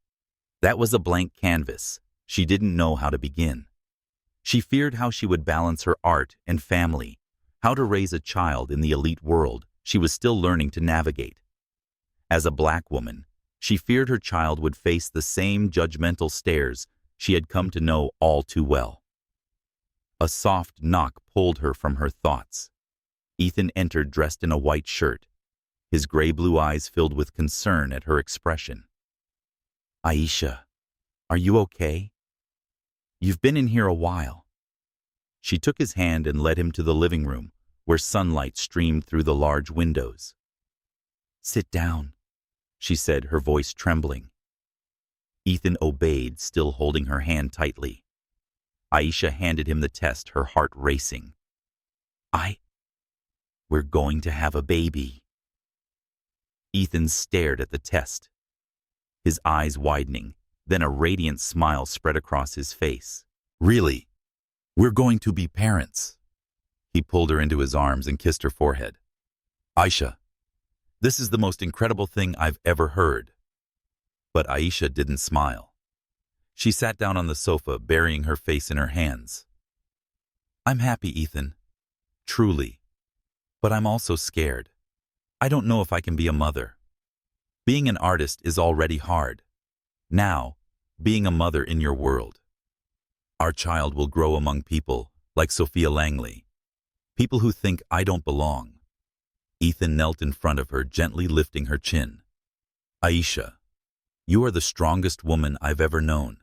that was a blank canvas. She didn't know how to begin. She feared how she would balance her art and family, how to raise a child in the elite world she was still learning to navigate. As a black woman, she feared her child would face the same judgmental stares she had come to know all too well. A soft knock pulled her from her thoughts. Ethan entered dressed in a white shirt, his gray-blue eyes filled with concern at her expression. "Aisha, are you okay? You've been in here a while." She took his hand and led him to the living room, where sunlight streamed through the large windows. "Sit down," she said, her voice trembling. Ethan obeyed, still holding her hand tightly. Aisha handed him the test, her heart racing. We're going to have a baby." Ethan stared at the test, his eyes widening, then a radiant smile spread across his face. "Really? We're going to be parents." He pulled her into his arms and kissed her forehead. "Aisha, this is the most incredible thing I've ever heard." But Aisha didn't smile. She sat down on the sofa, burying her face in her hands. "I'm happy, Ethan. Truly. But I'm also scared. I don't know if I can be a mother. Being an artist is already hard. Now, being a mother in your world. Our child will grow among people like Sophia Langley, people who think I don't belong." Ethan knelt in front of her, gently lifting her chin. "Aisha, you are the strongest woman I've ever known.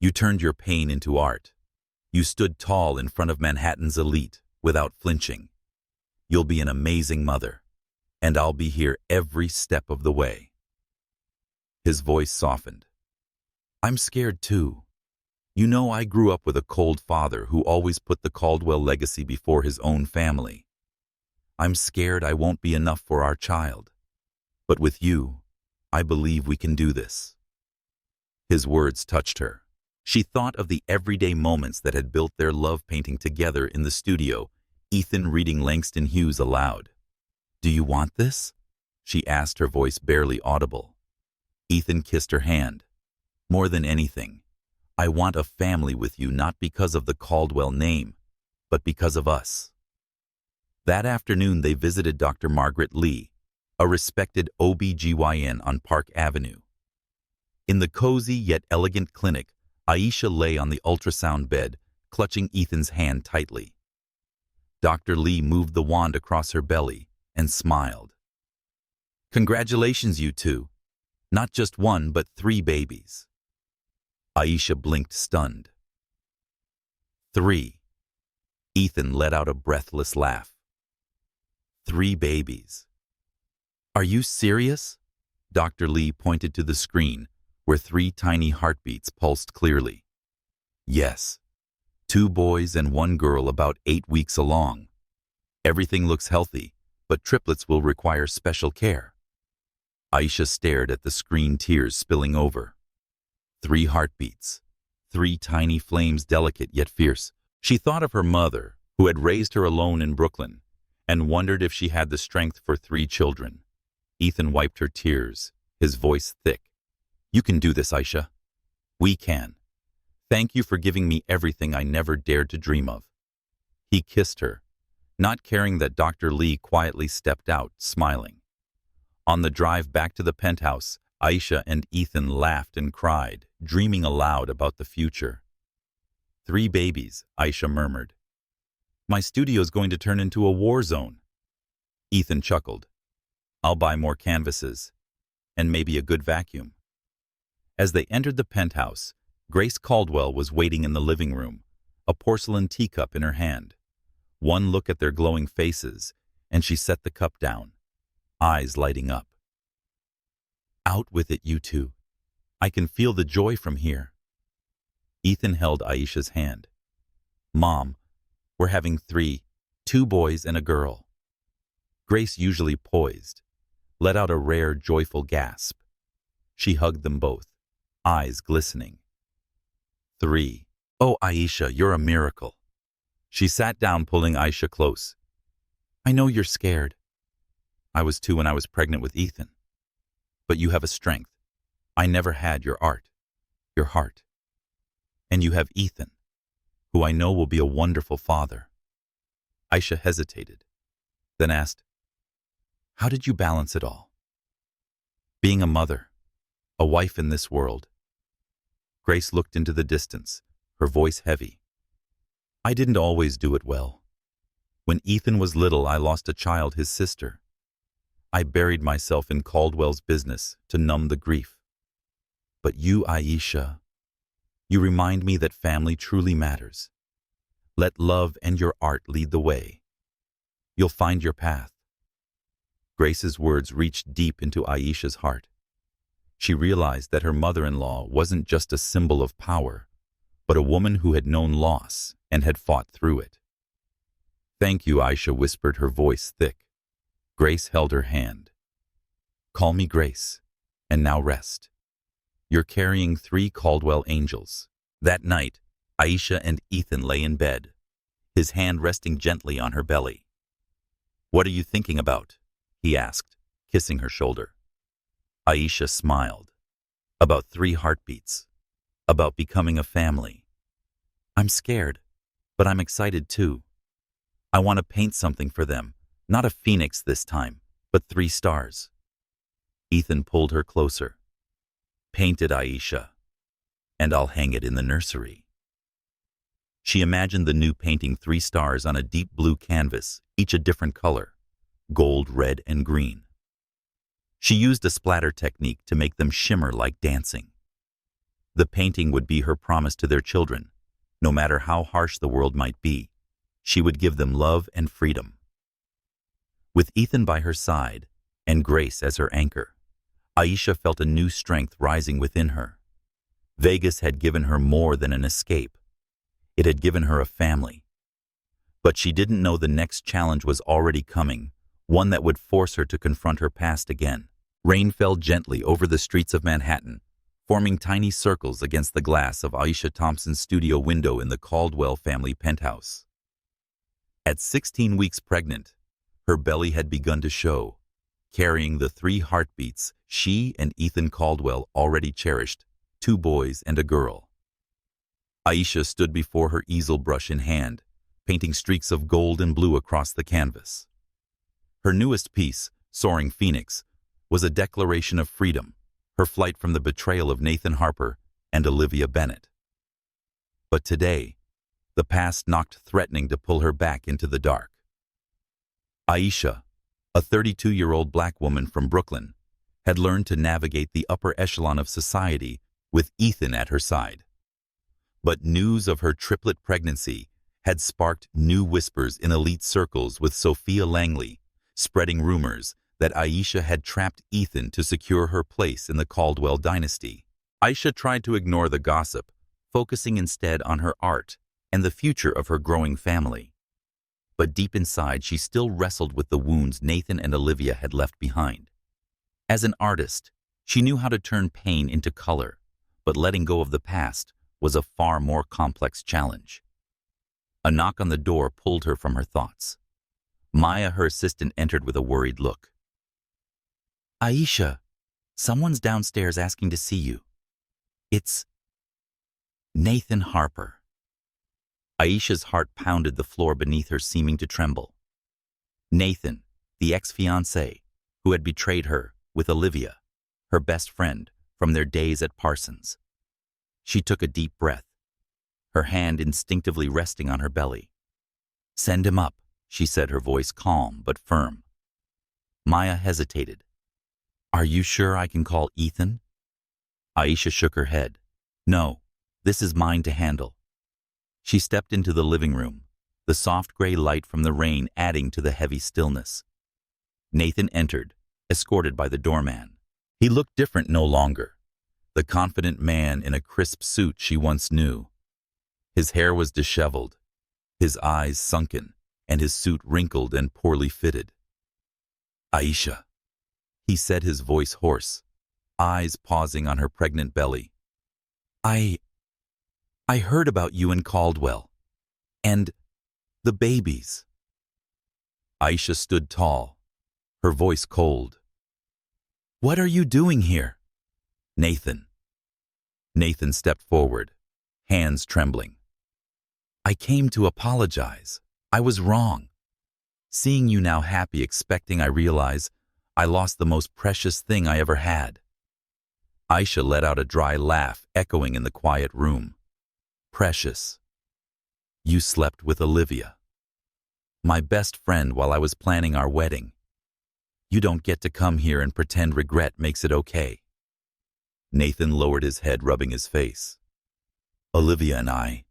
You turned your pain into art. You stood tall in front of Manhattan's elite without flinching. You'll be an amazing mother, and I'll be here every step of the way." His voice softened. "I'm scared too. You know, I grew up with a cold father who always put the Caldwell legacy before his own family. I'm scared I won't be enough for our child. But with you, I believe we can do this." His words touched her. She thought of the everyday moments that had built their love painting together in the studio, Ethan reading Langston Hughes aloud. "Do you want this?" she asked, her voice barely audible. Ethan kissed her hand. "More than anything, I want a family with you, not because of the Caldwell name, but because of us." That afternoon they visited Dr. Margaret Lee, a respected OB/GYN on Park Avenue. In the cozy yet elegant clinic, Aisha lay on the ultrasound bed, clutching Ethan's hand tightly. Dr. Lee moved the wand across her belly and smiled. "Congratulations, you two. Not just one, but 3 babies." Aisha blinked, stunned. 3. Ethan let out a breathless laugh. 3 babies. "Are you serious?" Dr. Lee pointed to the screen, where 3 tiny heartbeats pulsed clearly. "Yes. 2 boys and 1 girl, about 8 weeks along. Everything looks healthy, but triplets will require special care." Aisha stared at the screen, tears spilling over. 3 heartbeats, 3 tiny flames, delicate yet fierce. She thought of her mother, who had raised her alone in Brooklyn, and wondered if she had the strength for 3 children. Ethan wiped her tears, his voice thick. "You can do this, Aisha. We can. Thank you for giving me everything I never dared to dream of." He kissed her, not caring that Dr. Lee quietly stepped out, smiling. On the drive back to the penthouse, Aisha and Ethan laughed and cried, dreaming aloud about the future. 3 babies, Aisha murmured. "My studio's going to turn into a war zone." Ethan chuckled. "I'll buy more canvases, and maybe a good vacuum." As they entered the penthouse, Grace Caldwell was waiting in the living room, a porcelain teacup in her hand. One look at their glowing faces, and she set the cup down, eyes lighting up. "Out with it, you two. I can feel the joy from here." Ethan held Aisha's hand. "Mom, we're having two boys and a girl." Grace, usually poised, let out a rare, joyful gasp. She hugged them both, eyes glistening. "Three. Oh, Aisha, you're a miracle." She sat down, pulling Aisha close. "I know you're scared. I was too when I was pregnant with Ethan. But you have a strength. I never had your heart. And you have Ethan, who I know will be a wonderful father." Aisha hesitated, then asked, "How did you balance it all? Being a mother, a wife in this world?" Grace looked into the distance, her voice heavy. "I didn't always do it well. When Ethan was little, I lost a child, his sister. I buried myself in Caldwell's business to numb the grief. But you, Aisha, you remind me that family truly matters. Let love and your art lead the way. You'll find your path." Grace's words reached deep into Aisha's heart. She realized that her mother-in-law wasn't just a symbol of power, but a woman who had known loss and had fought through it. "Thank you," Aisha whispered, her voice thick. Grace held her hand. "Call me Grace, and now rest. You're carrying 3 Caldwell angels." That night, Aisha and Ethan lay in bed, his hand resting gently on her belly. "What are you thinking about?" he asked, kissing her shoulder. Aisha smiled. "About 3 heartbeats. About becoming a family. I'm scared, but I'm excited too. I want to paint something for them, not a phoenix this time, but 3 stars." Ethan pulled her closer. "Paint it, Aisha, and I'll hang it in the nursery." She imagined the new painting 3 stars on a deep blue canvas, each a different color, gold, red, and green. She used a splatter technique to make them shimmer like dancing. The painting would be her promise to their children. No matter how harsh the world might be, she would give them love and freedom. With Ethan by her side and Grace as her anchor, Aisha felt a new strength rising within her. Vegas had given her more than an escape. It had given her a family. But she didn't know the next challenge was already coming, one that would force her to confront her past again. Rain fell gently over the streets of Manhattan, forming tiny circles against the glass of Aisha Thompson's studio window in the Caldwell family penthouse. At 16 weeks pregnant, her belly had begun to show, carrying the 3 heartbeats she and Ethan Caldwell already cherished, 2 boys and a girl. Aisha stood before her easel, brush in hand, painting streaks of gold and blue across the canvas. Her newest piece, Soaring Phoenix, was a declaration of freedom, her flight from the betrayal of Nathan Harper and Olivia Bennett. But today, the past knocked, threatening to pull her back into the dark. Aisha, a 32-year-old black woman from Brooklyn, had learned to navigate the upper echelon of society with Ethan at her side. But news of her triplet pregnancy had sparked new whispers in elite circles, with Sophia Langley spreading rumors that Aisha had trapped Ethan to secure her place in the Caldwell dynasty. Aisha tried to ignore the gossip, focusing instead on her art and the future of her growing family. But deep inside, she still wrestled with the wounds Nathan and Olivia had left behind. As an artist, she knew how to turn pain into color, but letting go of the past was a far more complex challenge. A knock on the door pulled her from her thoughts. Maya, her assistant, entered with a worried look. "Aisha, someone's downstairs asking to see you. It's Nathan Harper." Aisha's heart pounded the floor beneath her, seeming to tremble. Nathan, the ex-fiancé, who had betrayed her with Olivia, her best friend from their days at Parsons. She took a deep breath, her hand instinctively resting on her belly. "Send him up," she said, her voice calm but firm. Maya hesitated. "Are you sure I can call Ethan?" Aisha shook her head. "No, this is mine to handle." She stepped into the living room, the soft gray light from the rain adding to the heavy stillness. Nathan entered, escorted by the doorman. He looked different no longer, the confident man in a crisp suit she once knew. His hair was disheveled, his eyes sunken, and his suit wrinkled and poorly fitted. "Aisha," he said, his voice hoarse, eyes pausing on her pregnant belly. I heard about you and Caldwell. And the babies." Aisha stood tall, her voice cold. "What are you doing here?" "Nathan." Nathan stepped forward, hands trembling. "I came to apologize. I was wrong. Seeing you now happy, expecting, I realize I lost the most precious thing I ever had." Aisha let out a dry laugh, echoing in the quiet room. "Precious. You slept with Olivia, my best friend, while I was planning our wedding. You don't get to come here and pretend regret makes it okay." Nathan lowered his head, rubbing his face. "Olivia and I,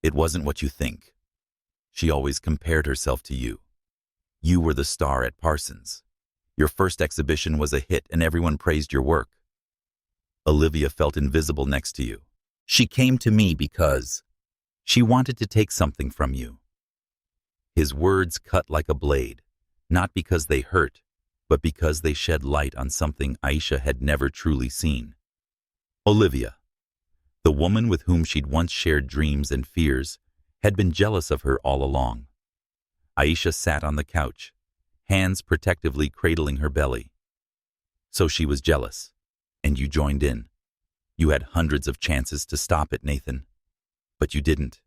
it wasn't what you think. She always compared herself to you. You were the star at Parsons. Your first exhibition was a hit and everyone praised your work. Olivia felt invisible next to you. She came to me because she wanted to take something from you." His words cut like a blade, not because they hurt, but because they shed light on something Aisha had never truly seen. Olivia, the woman with whom she'd once shared dreams and fears, had been jealous of her all along. Aisha sat on the couch, hands protectively cradling her belly. "So she was jealous, and you joined in. You had hundreds of chances to stop it, Nathan. But you didn't."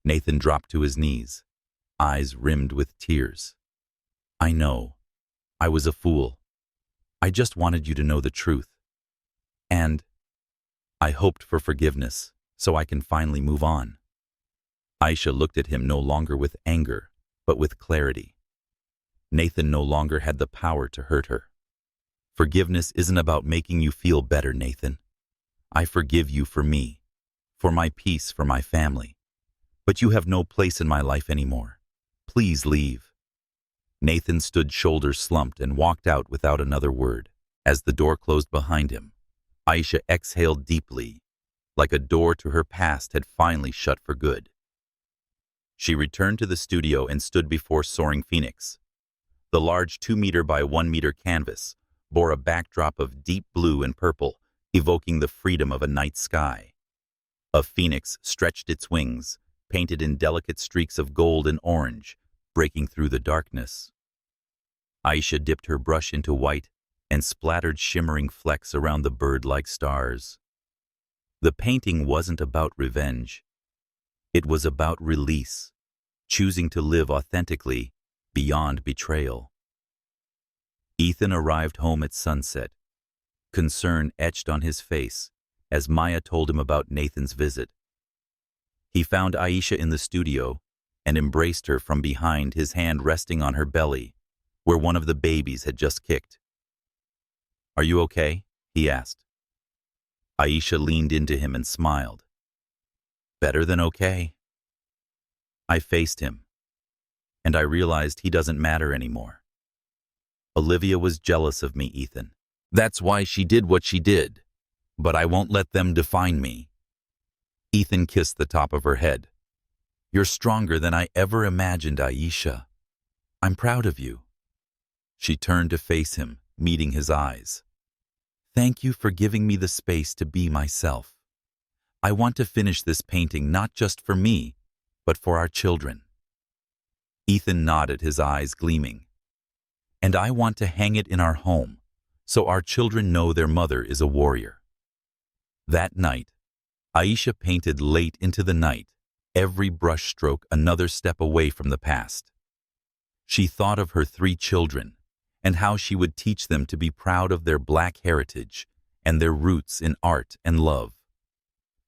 Nathan dropped to his knees, eyes rimmed with tears. "I know. I was a fool. I just wanted you to know the truth. And I hoped for forgiveness, so I can finally move on." Aisha looked at him no longer with anger, but with clarity. Nathan no longer had the power to hurt her. "Forgiveness isn't about making you feel better, Nathan. I forgive you for me, for my peace, for my family. But you have no place in my life anymore. Please leave." Nathan stood shoulders slumped and walked out without another word. As the door closed behind him, Aisha exhaled deeply, like a door to her past had finally shut for good. She returned to the studio and stood before Soaring Phoenix. The large 2-meter by 1-meter canvas bore a backdrop of deep blue and purple, evoking the freedom of a night sky. A phoenix stretched its wings, painted in delicate streaks of gold and orange, breaking through the darkness. Aisha dipped her brush into white and splattered shimmering flecks around the bird-like stars. The painting wasn't about revenge. It was about release, choosing to live authentically beyond betrayal. Ethan arrived home at sunset, concern etched on his face as Maya told him about Nathan's visit. He found Aisha in the studio and embraced her from behind, his hand resting on her belly, where one of the babies had just kicked. "Are you okay?" he asked. Aisha leaned into him and smiled. "Better than okay." I faced him, and I realized he doesn't matter anymore. Olivia was jealous of me, Ethan. That's why she did what she did, but I won't let them define me. Ethan kissed the top of her head. "You're stronger than I ever imagined, Aisha. I'm proud of you." She turned to face him, meeting his eyes. "Thank you for giving me the space to be myself. I want to finish this painting not just for me, but for our children." Ethan nodded, his eyes gleaming. "And I want to hang it in our home, so our children know their mother is a warrior." That night, Aisha painted late into the night, every brushstroke another step away from the past. She thought of her 3 children and how she would teach them to be proud of their Black heritage and their roots in art and love.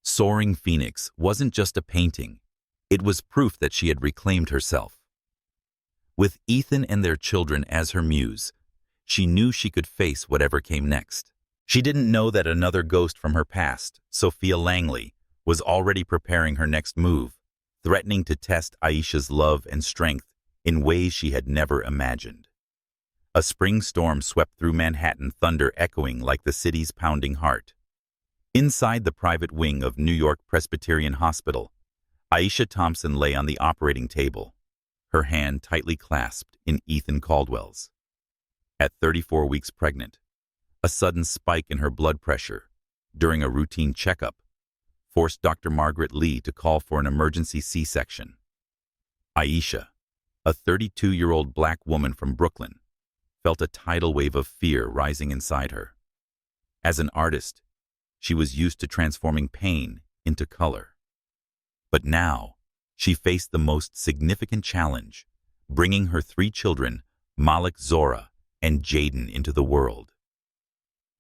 Soaring Phoenix wasn't just a painting, it was proof that she had reclaimed herself. With Ethan and their children as her muse, she knew she could face whatever came next. She didn't know that another ghost from her past, Sophia Langley, was already preparing her next move, threatening to test Aisha's love and strength in ways she had never imagined. A spring storm swept through Manhattan, thunder echoing like the city's pounding heart. Inside the private wing of New York Presbyterian Hospital, Aisha Thompson lay on the operating table, her hand tightly clasped in Ethan Caldwell's. At 34 weeks pregnant, a sudden spike in her blood pressure during a routine checkup forced Dr. Margaret Lee to call for an emergency C-section. Aisha, a 32-year-old black woman from Brooklyn, felt a tidal wave of fear rising inside her. As an artist, she was used to transforming pain into color. But now, she faced the most significant challenge, bringing her 3 children, Malik, Zora, and Jaden, into the world.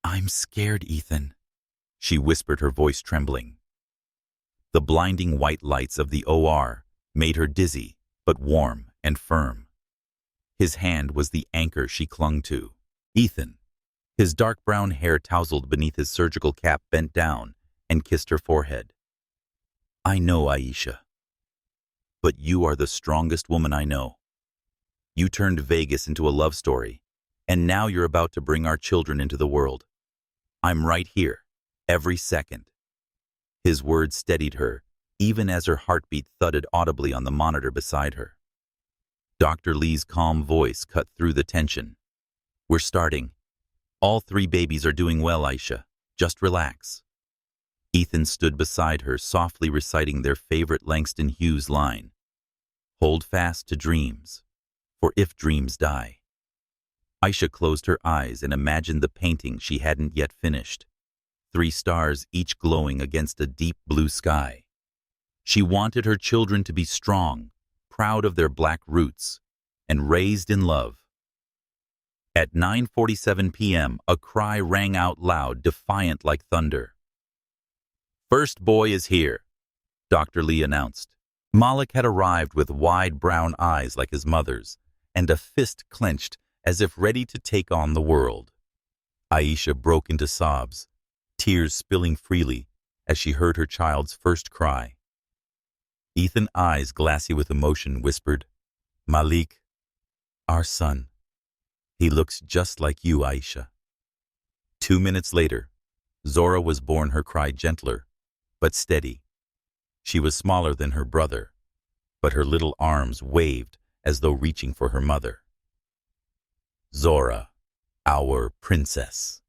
"I'm scared, Ethan," she whispered, her voice trembling. The blinding white lights of the OR made her dizzy, but warm and firm. His hand was the anchor she clung to. Ethan, his dark brown hair tousled beneath his surgical cap, bent down and kissed her forehead. "I know, Aisha, but you are the strongest woman I know. You turned Vegas into a love story, and now you're about to bring our children into the world. I'm right here, every second." His words steadied her, even as her heartbeat thudded audibly on the monitor beside her. Dr. Lee's calm voice cut through the tension. "We're starting. All 3 babies are doing well, Aisha. Just relax." Ethan stood beside her, softly reciting their favorite Langston Hughes line, "Hold fast to dreams, for if dreams die." Aisha closed her eyes and imagined the painting she hadn't yet finished, 3 stars each glowing against a deep blue sky. She wanted her children to be strong, proud of their black roots, and raised in love. At 9:47 p.m., a cry rang out loud, defiant like thunder. "First boy is here," Dr. Lee announced. Malik had arrived with wide brown eyes like his mother's, and a fist clenched as if ready to take on the world. Aisha broke into sobs, tears spilling freely as she heard her child's first cry. Ethan, eyes glassy with emotion, whispered, "Malik, our son. He looks just like you, Aisha." 2 minutes later, Zora was born, her cry gentler, but steady. She was smaller than her brother, but her little arms waved as though reaching for her mother. "Zora, our princess."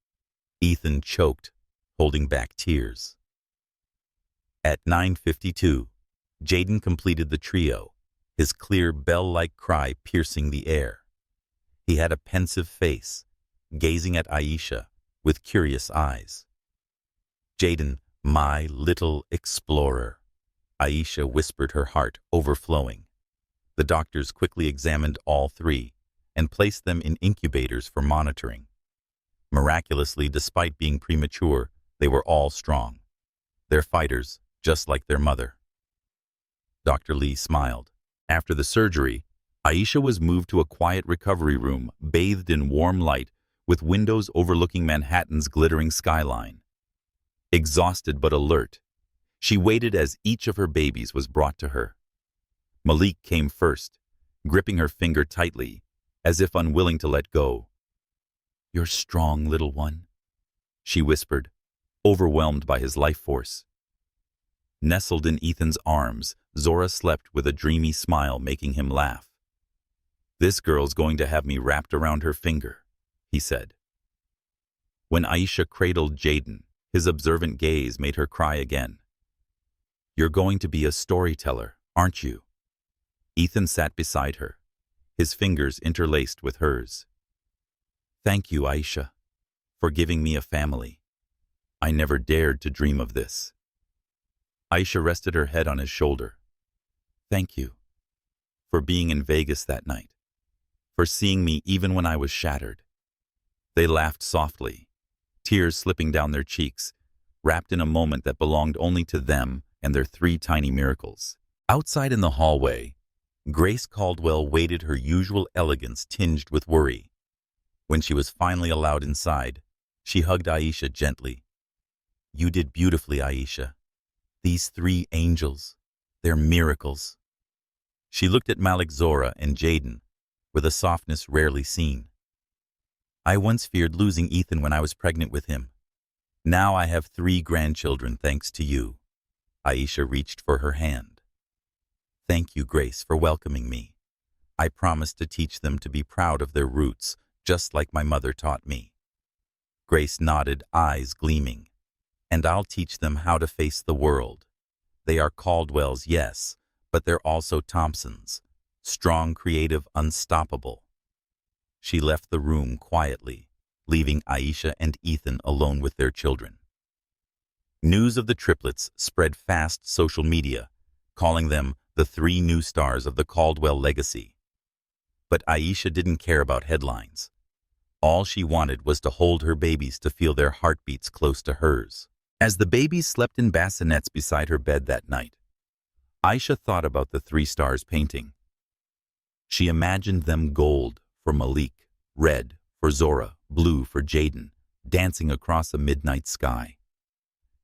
Ethan choked, holding back tears. At 9:52, Jaden completed the trio, his clear bell-like cry piercing the air. He had a pensive face, gazing at Aisha with curious eyes. "Jaden, my little explorer," Aisha whispered, her heart overflowing. The doctors quickly examined all 3 and placed them in incubators for monitoring. Miraculously, despite being premature, they were all strong. They're fighters, just like their mother. Dr. Lee smiled. After the surgery, Aisha was moved to a quiet recovery room, bathed in warm light, with windows overlooking Manhattan's glittering skyline. Exhausted but alert, she waited as each of her babies was brought to her. Malik came first, gripping her finger tightly, as if unwilling to let go. "You're strong, little one," she whispered, overwhelmed by his life force. Nestled in Ethan's arms, Zora slept with a dreamy smile, making him laugh. "This girl's going to have me wrapped around her finger," he said. When Aisha cradled Jaden, his observant gaze made her cry again. "You're going to be a storyteller, aren't you?" Ethan sat beside her, his fingers interlaced with hers. "Thank you, Aisha, for giving me a family. I never dared to dream of this." Aisha rested her head on his shoulder. "Thank you for being in Vegas that night, for seeing me even when I was shattered." They laughed softly, tears slipping down their cheeks, wrapped in a moment that belonged only to them and their 3 tiny miracles. Outside in the hallway, Grace Caldwell waited, her usual elegance tinged with worry. When she was finally allowed inside, she hugged Aisha gently. "You did beautifully, Aisha. These 3 angels, They're miracles. She looked at Malik, Zora, and Jaden with a softness rarely seen. I once feared losing Ethan when I was pregnant with him. Now I have 3 grandchildren thanks to you. Aisha reached for her hand. Thank you, Grace, for welcoming me. I promise to teach them to be proud of their roots, just like my mother taught me. Grace nodded, eyes gleaming. And I'll teach them how to face the world. They are Caldwells, yes, but they're also Thompsons. Strong, creative, unstoppable. She left the room quietly, leaving Aisha and Ethan alone with their children. News of the triplets spread fast social media, calling them the 3 new stars of the Caldwell legacy. But Aisha didn't care about headlines. All she wanted was to hold her babies to feel their heartbeats close to hers. As the babies slept in bassinets beside her bed that night, Aisha thought about the 3 stars painting. She imagined them gold for Malik, red for Zora, blue for Jaden, dancing across a midnight sky.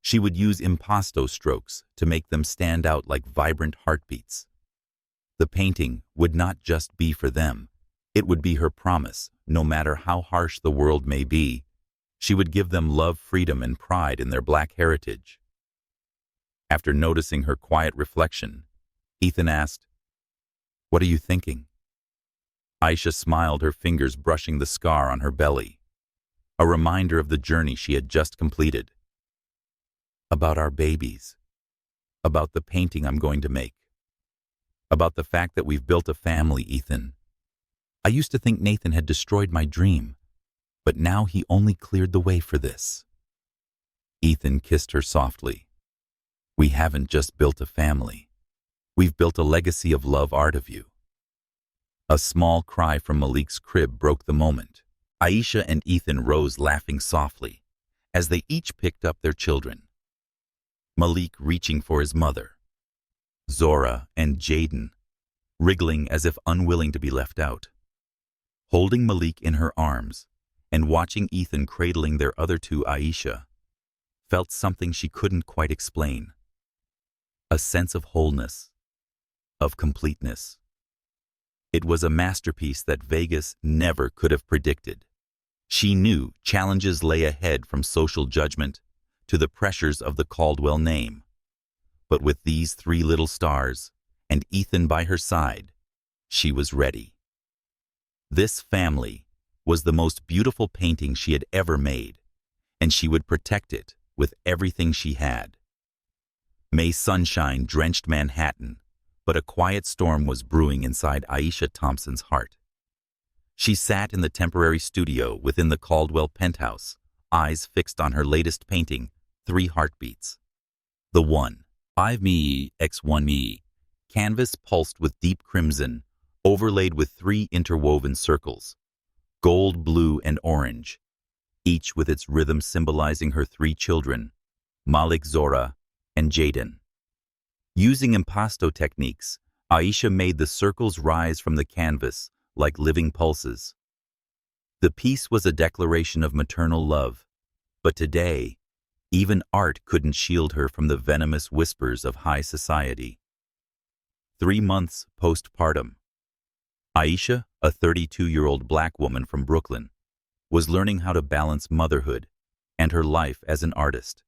She would use impasto strokes to make them stand out like vibrant heartbeats. The painting would not just be for them. It would be her promise, no matter how harsh the world may be. She would give them love, freedom, and pride in their Black heritage. After noticing her quiet reflection, Ethan asked, "What are you thinking?" Aisha smiled, her fingers brushing the scar on her belly, a reminder of the journey she had just completed. About our babies. About the painting I'm going to make. About the fact that we've built a family, Ethan. I used to think Nathan had destroyed my dream, but now he only cleared the way for this. Ethan kissed her softly. We haven't just built a family. We've built a legacy of love, art of you. A small cry from Malik's crib broke the moment. Aisha and Ethan rose laughing softly as they each picked up their children. Malik reaching for his mother. Zora and Jaden wriggling as if unwilling to be left out. Holding Malik in her arms and watching Ethan cradling their other 2, Aisha felt something she couldn't quite explain. A sense of wholeness, of completeness. It was a masterpiece that Vegas never could have predicted. She knew challenges lay ahead, from social judgment to the pressures of the Caldwell name. But with these 3 little stars and Ethan by her side, she was ready. This family was the most beautiful painting she had ever made, and she would protect it with everything she had. May sunshine drenched Manhattan, but a quiet storm was brewing inside Aisha Thompson's heart. She sat in the temporary studio within the Caldwell penthouse, eyes fixed on her latest painting, 3 heartbeats. The 1, 5 me x 1 me, canvas pulsed with deep crimson, overlaid with 3 interwoven circles, gold, blue, and orange, each with its rhythm symbolizing her 3 children, Malik, Zora, and Jaden. Using impasto techniques, Aisha made the circles rise from the canvas like living pulses. The piece was a declaration of maternal love, but today, even art couldn't shield her from the venomous whispers of high society. 3 months postpartum. Aisha, a 32-year-old Black woman from Brooklyn, was learning how to balance motherhood and her life as an artist.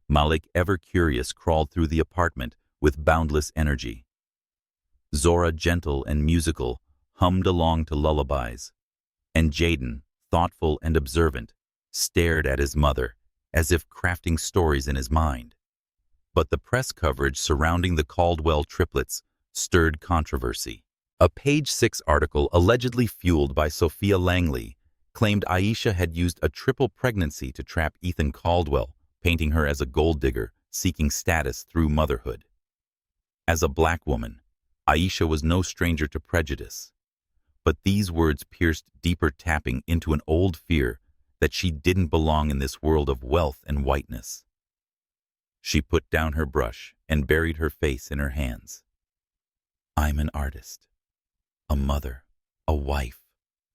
Malik, ever curious, crawled through the apartment with boundless energy. Zora, gentle and musical, hummed along to lullabies, and Jaden, thoughtful and observant, stared at his mother as if crafting stories in his mind. But the press coverage surrounding the Caldwell triplets stirred controversy. A Page 6 article allegedly fueled by Sophia Langley claimed Aisha had used a triple pregnancy to trap Ethan Caldwell, painting her as a gold digger seeking status through motherhood. As a Black woman, Aisha was no stranger to prejudice. But these words pierced deeper, tapping into an old fear that she didn't belong in this world of wealth and whiteness. She put down her brush and buried her face in her hands. "I'm an artist, a mother, a wife,"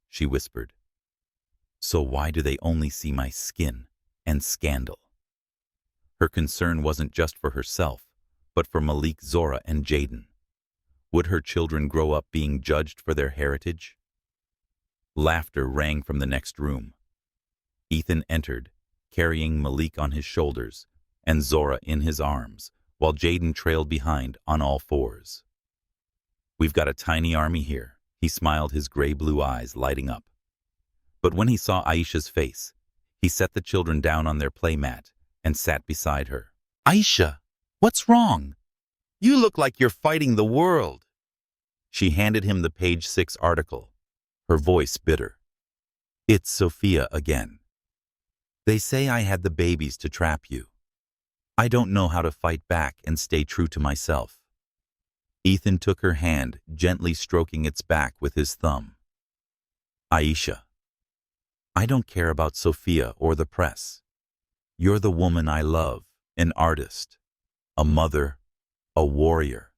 she whispered. "So why do they only see my skin and scandal?" Her concern wasn't just for herself, but for Malik, Zora, and Jaden? Would her children grow up being judged for their heritage? Laughter rang from the next room. Ethan entered, carrying Malik on his shoulders and Zora in his arms, while Jaden trailed behind on all fours. "We've got a tiny army here," he smiled, his gray-blue eyes lighting up. But when he saw Aisha's face, he set the children down on their playmat and sat beside her. "Aisha, what's wrong? You look like you're fighting the world." She handed him the page 6 article, her voice bitter. "It's Sophia again. They say I had the babies to trap you. I don't know how to fight back and stay true to myself." Ethan took her hand, gently stroking its back with his thumb. "Aisha, I don't care about Sophia or the press. You're the woman I love, an artist, a mother, a warrior.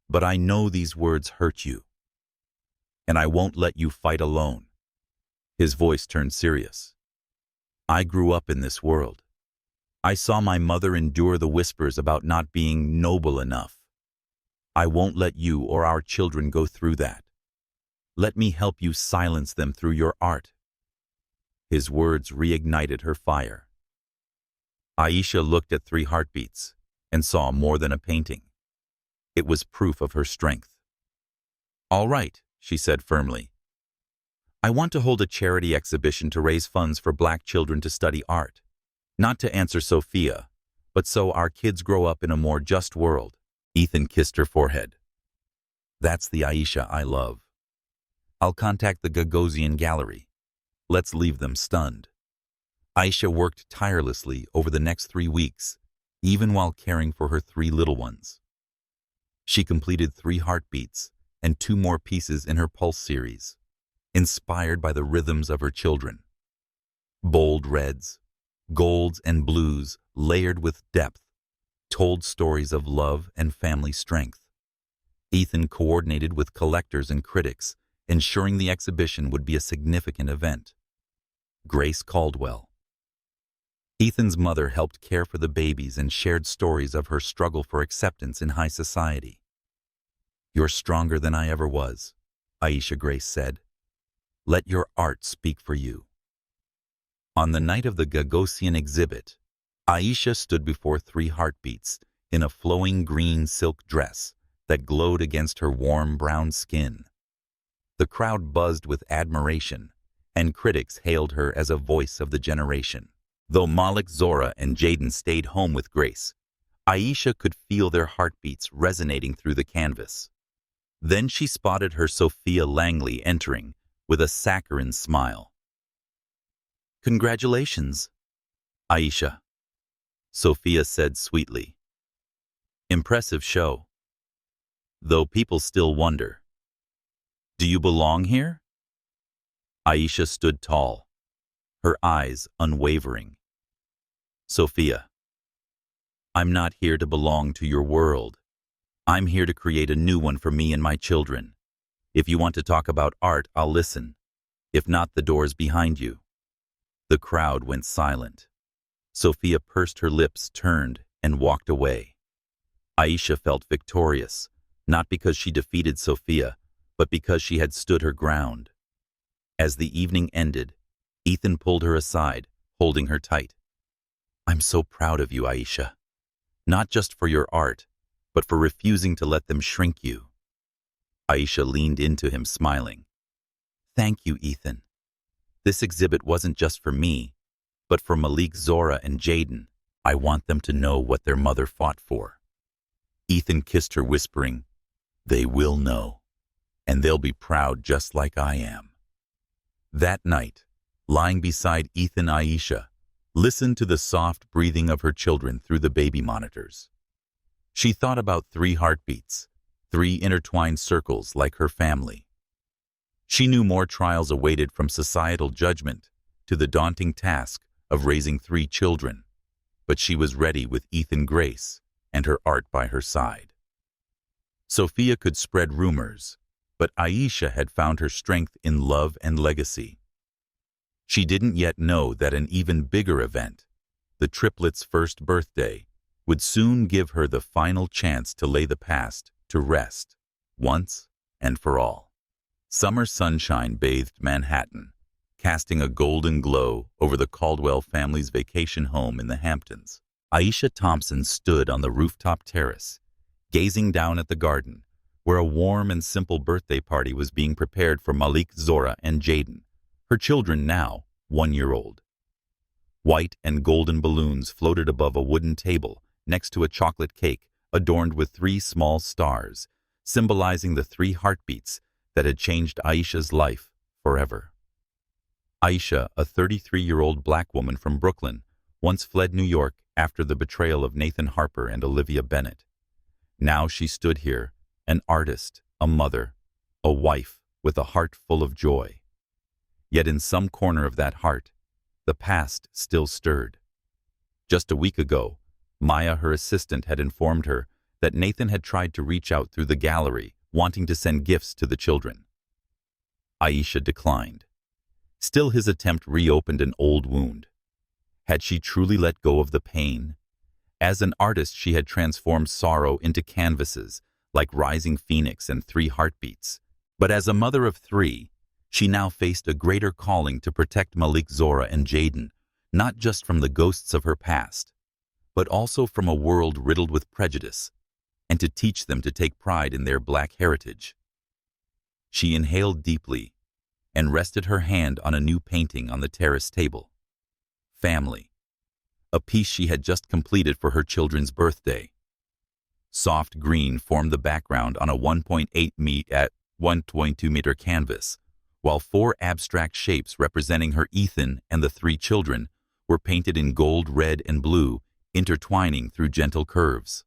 But I know these words hurt you, and I won't let you fight alone." His voice turned serious. "I grew up in this world. I saw my mother endure the whispers about not being noble enough. I won't let you or our children go through that. Let me help you silence them through your art." His words reignited her fire. Aisha looked at 3 heartbeats and saw more than a painting. It was proof of her strength. "All right," she said firmly. "I want to hold a charity exhibition to raise funds for Black children to study art. Not to answer Sophia, but so our kids grow up in a more just world." Ethan kissed her forehead. "That's the Aisha I love. I'll contact the Gagosian Gallery. Let's leave them stunned." Aisha worked tirelessly over the next 3 weeks, even while caring for her 3 little ones. She completed 3 heartbeats and 2 more pieces in her Pulse series, inspired by the rhythms of her children. Bold reds, golds, and blues layered with depth told stories of love and family strength. Ethan coordinated with collectors and critics, ensuring the exhibition would be a significant event. Grace Caldwell. Ethan's mother helped care for the babies and shared stories of her struggle for acceptance in high society. "You're stronger than I ever was," Aisha Grace said. "Let your art speak for you." On the night of the Gagosian exhibit, Aisha stood before 3 heartbeats in a flowing green silk dress that glowed against her warm brown skin. The crowd buzzed with admiration, and critics hailed her as a voice of the generation. Though Malik, Zora, and Jaden stayed home with Grace, Aisha could feel their heartbeats resonating through the canvas. Then she spotted her Sophia Langley entering with a saccharine smile. "Congratulations, Aisha," Sophia said sweetly. "Impressive show. Though people still wonder, do you belong here?" Aisha stood tall, her eyes unwavering. "Sophia, I'm not here to belong to your world. I'm here to create a new one for me and my children. If you want to talk about art, I'll listen. If not, the door's behind you." The crowd went silent. Sophia pursed her lips, turned, and walked away. Aisha felt victorious, not because she defeated Sophia, but because she had stood her ground. As the evening ended, Ethan pulled her aside, holding her tight. "I'm so proud of you, Aisha. Not just for your art, but for refusing to let them shrink you." Aisha leaned into him, smiling. "Thank you, Ethan. This exhibit wasn't just for me, but for Malik, Zora, and Jaden. I want them to know what their mother fought for." Ethan kissed her, whispering, "They will know, and they'll be proud just like I am." That night, lying beside Ethan, Aisha listened to the soft breathing of her children through the baby monitors. She thought about 3 heartbeats, 3 intertwined circles like her family. She knew more trials awaited, from societal judgment to the daunting task of raising 3 children, but she was ready with Ethan, Grace, and her art by her side. Sophia could spread rumors, but Aisha had found her strength in love and legacy. She didn't yet know that an even bigger event, the triplets' first birthday, would soon give her the final chance to lay the past to rest, once and for all. Summer sunshine bathed Manhattan, casting a golden glow over the Caldwell family's vacation home in the Hamptons. Aisha Thompson stood on the rooftop terrace, gazing down at the garden, where a warm and simple birthday party was being prepared for Malik, Zora, and Jaden, her children now 1 year old. White and golden balloons floated above a wooden table next to a chocolate cake adorned with 3 small stars, symbolizing the 3 heartbeats that had changed Aisha's life forever. Aisha, a 33-year-old black woman from Brooklyn, once fled New York after the betrayal of Nathan Harper and Olivia Bennett. Now she stood here, an artist, a mother, a wife with a heart full of joy. Yet in some corner of that heart, the past still stirred. Just a week ago, Maya, her assistant, had informed her that Nathan had tried to reach out through the gallery, wanting to send gifts to the children. Aisha declined. Still, his attempt reopened an old wound. Had she truly let go of the pain? As an artist, she had transformed sorrow into canvases, like Rising Phoenix and 3 Heartbeats. But as a mother of 3, she now faced a greater calling to protect Malik, Zora, and Jaden, not just from the ghosts of her past, but also from a world riddled with prejudice, and to teach them to take pride in their black heritage. She inhaled deeply and rested her hand on a new painting on the terrace table. Family, a piece she had just completed for her children's birthday. Soft green formed the background on a 1.8 meter at 1.2 meter canvas, while 4 abstract shapes representing her Ethan and the 3 children were painted in gold, red, and blue, intertwining through gentle curves.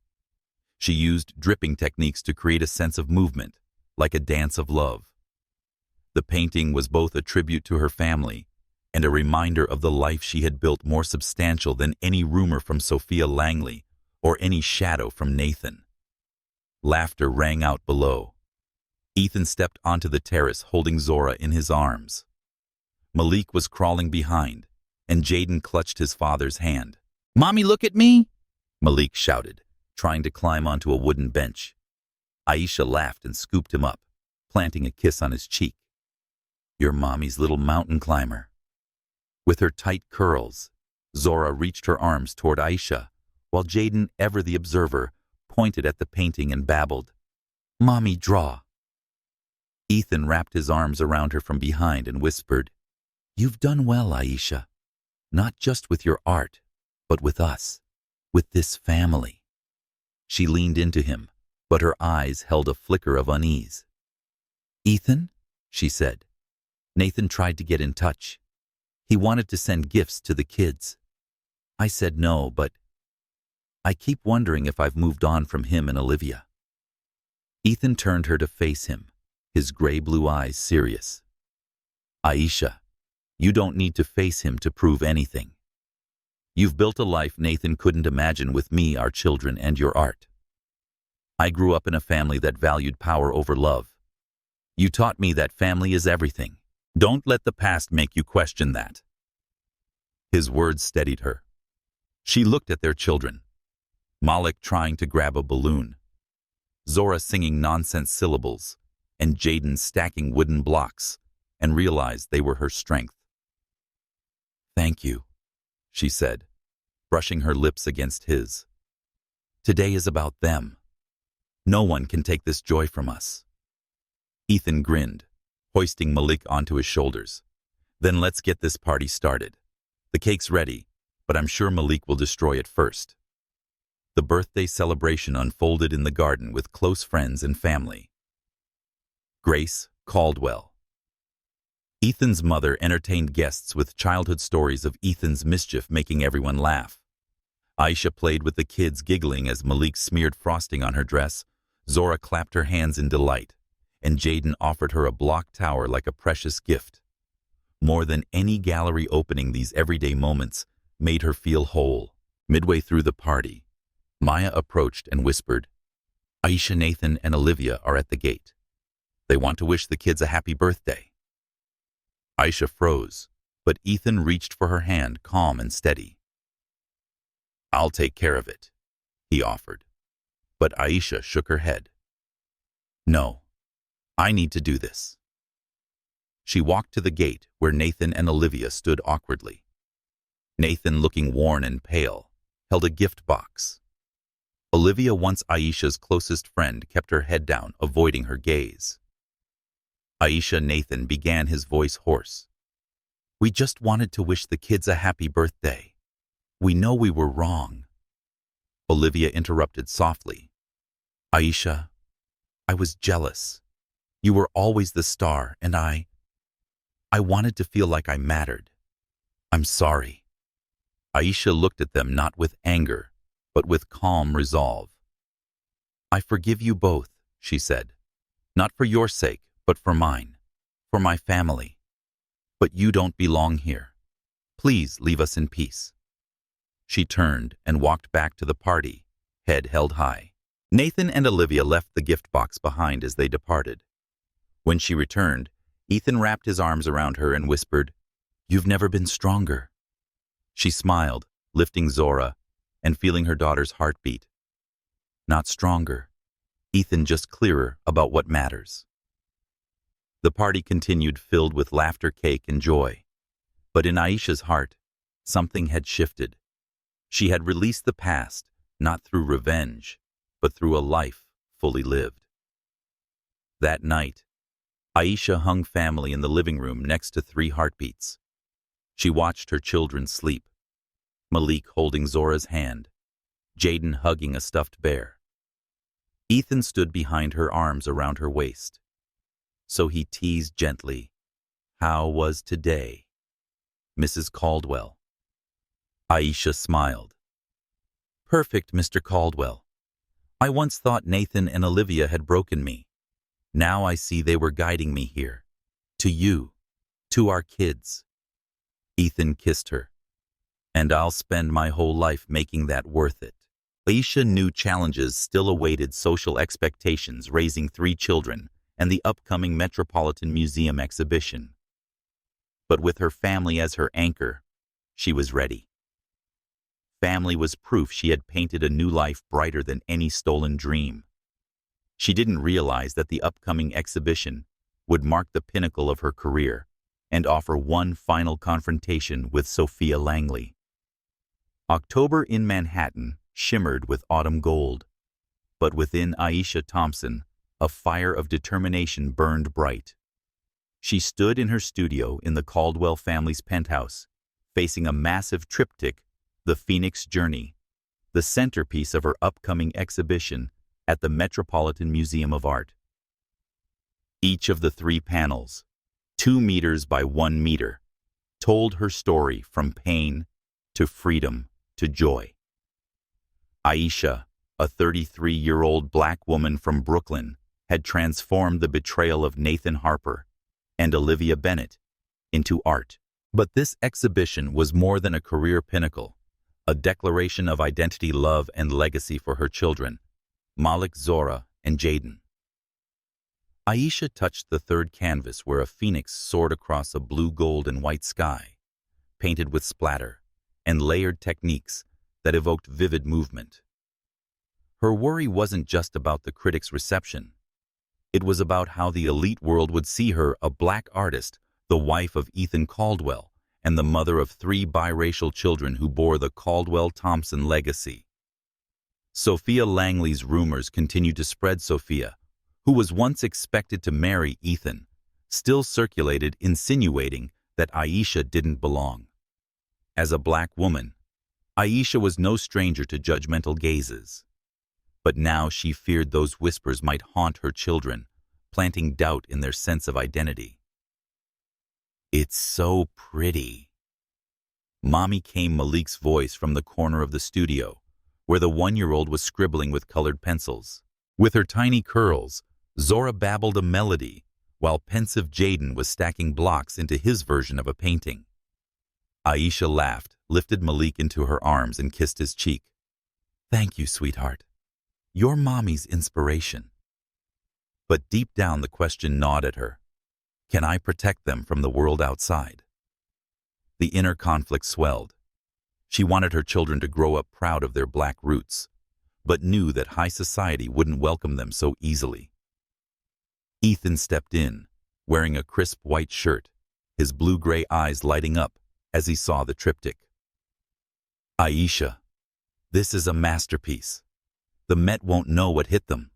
She used dripping techniques to create a sense of movement, like a dance of love. The painting was both a tribute to her family and a reminder of the life she had built, more substantial than any rumor from Sophia Langley or any shadow from Nathan. Laughter rang out below. Ethan stepped onto the terrace holding Zora in his arms. Malik was crawling behind, and Jaden clutched his father's hand. "Mommy, look at me!" Malik shouted, trying to climb onto a wooden bench. Aisha laughed and scooped him up, planting a kiss on his cheek. "You're Mommy's little mountain climber." With her tight curls, Zora reached her arms toward Aisha, while Jaden, ever the observer, pointed at the painting and babbled, "Mommy, draw." Ethan wrapped his arms around her from behind and whispered, "You've done well, Aisha. Not just with your art, but with us, with this family." She leaned into him, but her eyes held a flicker of unease. "Ethan," she said, "Nathan tried to get in touch. He wanted to send gifts to the kids. I said no, but I keep wondering if I've moved on from him and Olivia." Ethan turned her to face him, his gray-blue eyes serious. "Aisha, you don't need to face him to prove anything. You've built a life Nathan couldn't imagine with me, our children, and your art. I grew up in a family that valued power over love. You taught me that family is everything. Don't let the past make you question that." His words steadied her. She looked at their children, Malik trying to grab a balloon, Zora singing nonsense syllables, and Jaden stacking wooden blocks, and realized they were her strength. "Thank you," she said, brushing her lips against his. "Today is about them. No one can take this joy from us." Ethan grinned, hoisting Malik onto his shoulders. "Then let's get this party started. The cake's ready, but I'm sure Malik will destroy it first." The birthday celebration unfolded in the garden with close friends and family. Grace Caldwell. Ethan's mother entertained guests with childhood stories of Ethan's mischief, making everyone laugh. Aisha played with the kids, giggling as Malik smeared frosting on her dress. Zora clapped her hands in delight, and Jaden offered her a block tower like a precious gift. More than any gallery opening, these everyday moments made her feel whole. Midway through the party, Maya approached and whispered, "Aisha, Nathan, and Olivia are at the gate. They want to wish the kids a happy birthday." Aisha froze, but Ethan reached for her hand, calm and steady. "I'll take care of it. he offered. But Aisha shook her head. No, I need to do this. She walked to the gate where Nathan and Olivia stood awkwardly. Nathan, looking worn and pale, held a gift box. Olivia, once Aisha's closest friend, kept her head down, avoiding her gaze. Nathan began, his voice hoarse. We just wanted to wish the kids a happy birthday. We know we were wrong. Olivia interrupted softly. Aisha, I was jealous. You were always the star, and I wanted to feel like I mattered. I'm sorry. Aisha looked at them, not with anger, but with calm resolve. I forgive you both, she said. Not for your sake, but for mine, for my family. But you don't belong here. Please leave us in peace. She turned and walked back to the party, head held high. Nathan and Olivia left the gift box behind as they departed. When she returned, Ethan wrapped his arms around her and whispered, You've never been stronger. She smiled, lifting Zora and feeling her daughter's heartbeat. Not stronger, Ethan, just clearer about what matters. The party continued, filled with laughter, cake, and joy. But in Aisha's heart, something had shifted. She had released the past, not through revenge, but through a life fully lived. That night, Aisha hung family in the living room next to 3 heartbeats. She watched her children sleep, Malik holding Zora's hand, Jaden hugging a stuffed bear. Ethan stood behind her, arms around her waist. So he teased gently, How was today, Mrs. Caldwell? Aisha smiled. Perfect, Mr. Caldwell. I once thought Nathan and Olivia had broken me. Now I see they were guiding me here. To you. To our kids. Ethan kissed her. And I'll spend my whole life making that worth it. Aisha knew challenges still awaited: social expectations, raising 3 children, and the upcoming Metropolitan Museum exhibition. But with her family as her anchor, she was ready. Family was proof she had painted a new life brighter than any stolen dream. She didn't realize that the upcoming exhibition would mark the pinnacle of her career and offer one final confrontation with Sophia Langley. October in Manhattan shimmered with autumn gold, but within Aisha Thompson, a fire of determination burned bright. She stood in her studio in the Caldwell family's penthouse, facing a massive triptych, The Phoenix Journey, the centerpiece of her upcoming exhibition at the Metropolitan Museum of Art. Each of the 3 panels, 2 meters by 1 meter, told her story from pain to freedom to joy. Aisha, a 33-year-old black woman from Brooklyn, had transformed the betrayal of Nathan Harper and Olivia Bennett into art. But this exhibition was more than a career pinnacle, a declaration of identity, love, and legacy for her children, Malik, Zora, and Jaden. Aisha touched the 3rd canvas, where a phoenix soared across a blue, gold, and white sky, painted with splatter and layered techniques that evoked vivid movement. Her worry wasn't just about the critics' reception. It was about how the elite world would see her, a black artist, the wife of Ethan Caldwell, and the mother of 3 biracial children who bore the Caldwell-Thompson legacy. Sophia Langley's rumors continued to spread. Sophia, who was once expected to marry Ethan, still circulated, insinuating that Aisha didn't belong. As a black woman, Aisha was no stranger to judgmental gazes. But now she feared those whispers might haunt her children, planting doubt in their sense of identity. It's so pretty. Mommy, came Malik's voice from the corner of the studio, where the 1-year-old was scribbling with colored pencils. With her tiny curls, Zora babbled a melody, while pensive Jaden was stacking blocks into his version of a painting. Aisha laughed, lifted Malik into her arms, and kissed his cheek. Thank you, sweetheart. You're Mommy's inspiration. But deep down the question gnawed at her. Can I protect them from the world outside? The inner conflict swelled. She wanted her children to grow up proud of their black roots, but knew that high society wouldn't welcome them so easily. Ethan stepped in, wearing a crisp white shirt, his blue-gray eyes lighting up as he saw the triptych. Aisha, this is a masterpiece. The Met won't know what hit them.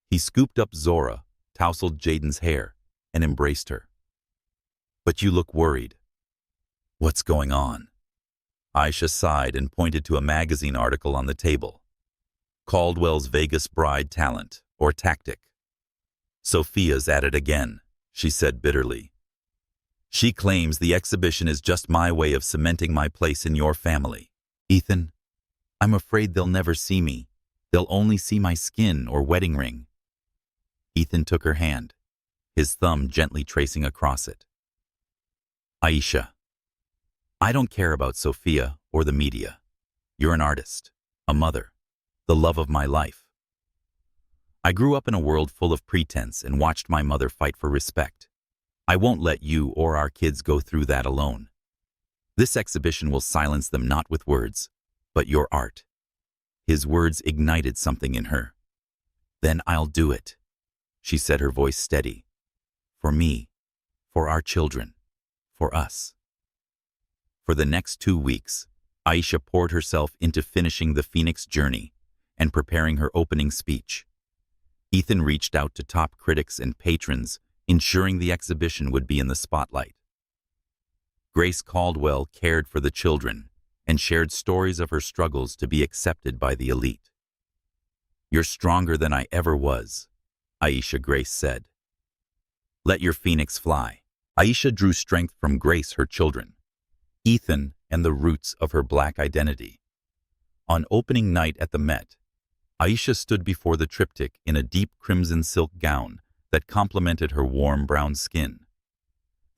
He scooped up Zora, tousled Jaden's hair, and embraced her. But you look worried. What's going on? Aisha sighed and pointed to a magazine article on the table. Caldwell's Vegas bride talent, or tactic. Sophia's at it again, she said bitterly. She claims the exhibition is just my way of cementing my place in your family. Ethan, I'm afraid they'll never see me. They'll only see my skin or wedding ring. Ethan took her hand, his thumb gently tracing across it. Aisha, I don't care about Sophia or the media. You're an artist, a mother, the love of my life. I grew up in a world full of pretense and watched my mother fight for respect. I won't let you or our kids go through that alone. This exhibition will silence them not with words, but your art. His words ignited something in her. Then I'll do it, she said, her voice steady. For me, for our children, for us. For the next 2 weeks, Aisha poured herself into finishing the Phoenix journey and preparing her opening speech. Ethan reached out to top critics and patrons, ensuring the exhibition would be in the spotlight. Grace Caldwell cared for the children and shared stories of her struggles to be accepted by the elite. You're stronger than I ever was, Aisha Grace said. Let your phoenix fly. Aisha drew strength from Grace, her children, Ethan, and the roots of her Black identity. On opening night at the Met, Aisha stood before the triptych in a deep crimson silk gown that complemented her warm brown skin.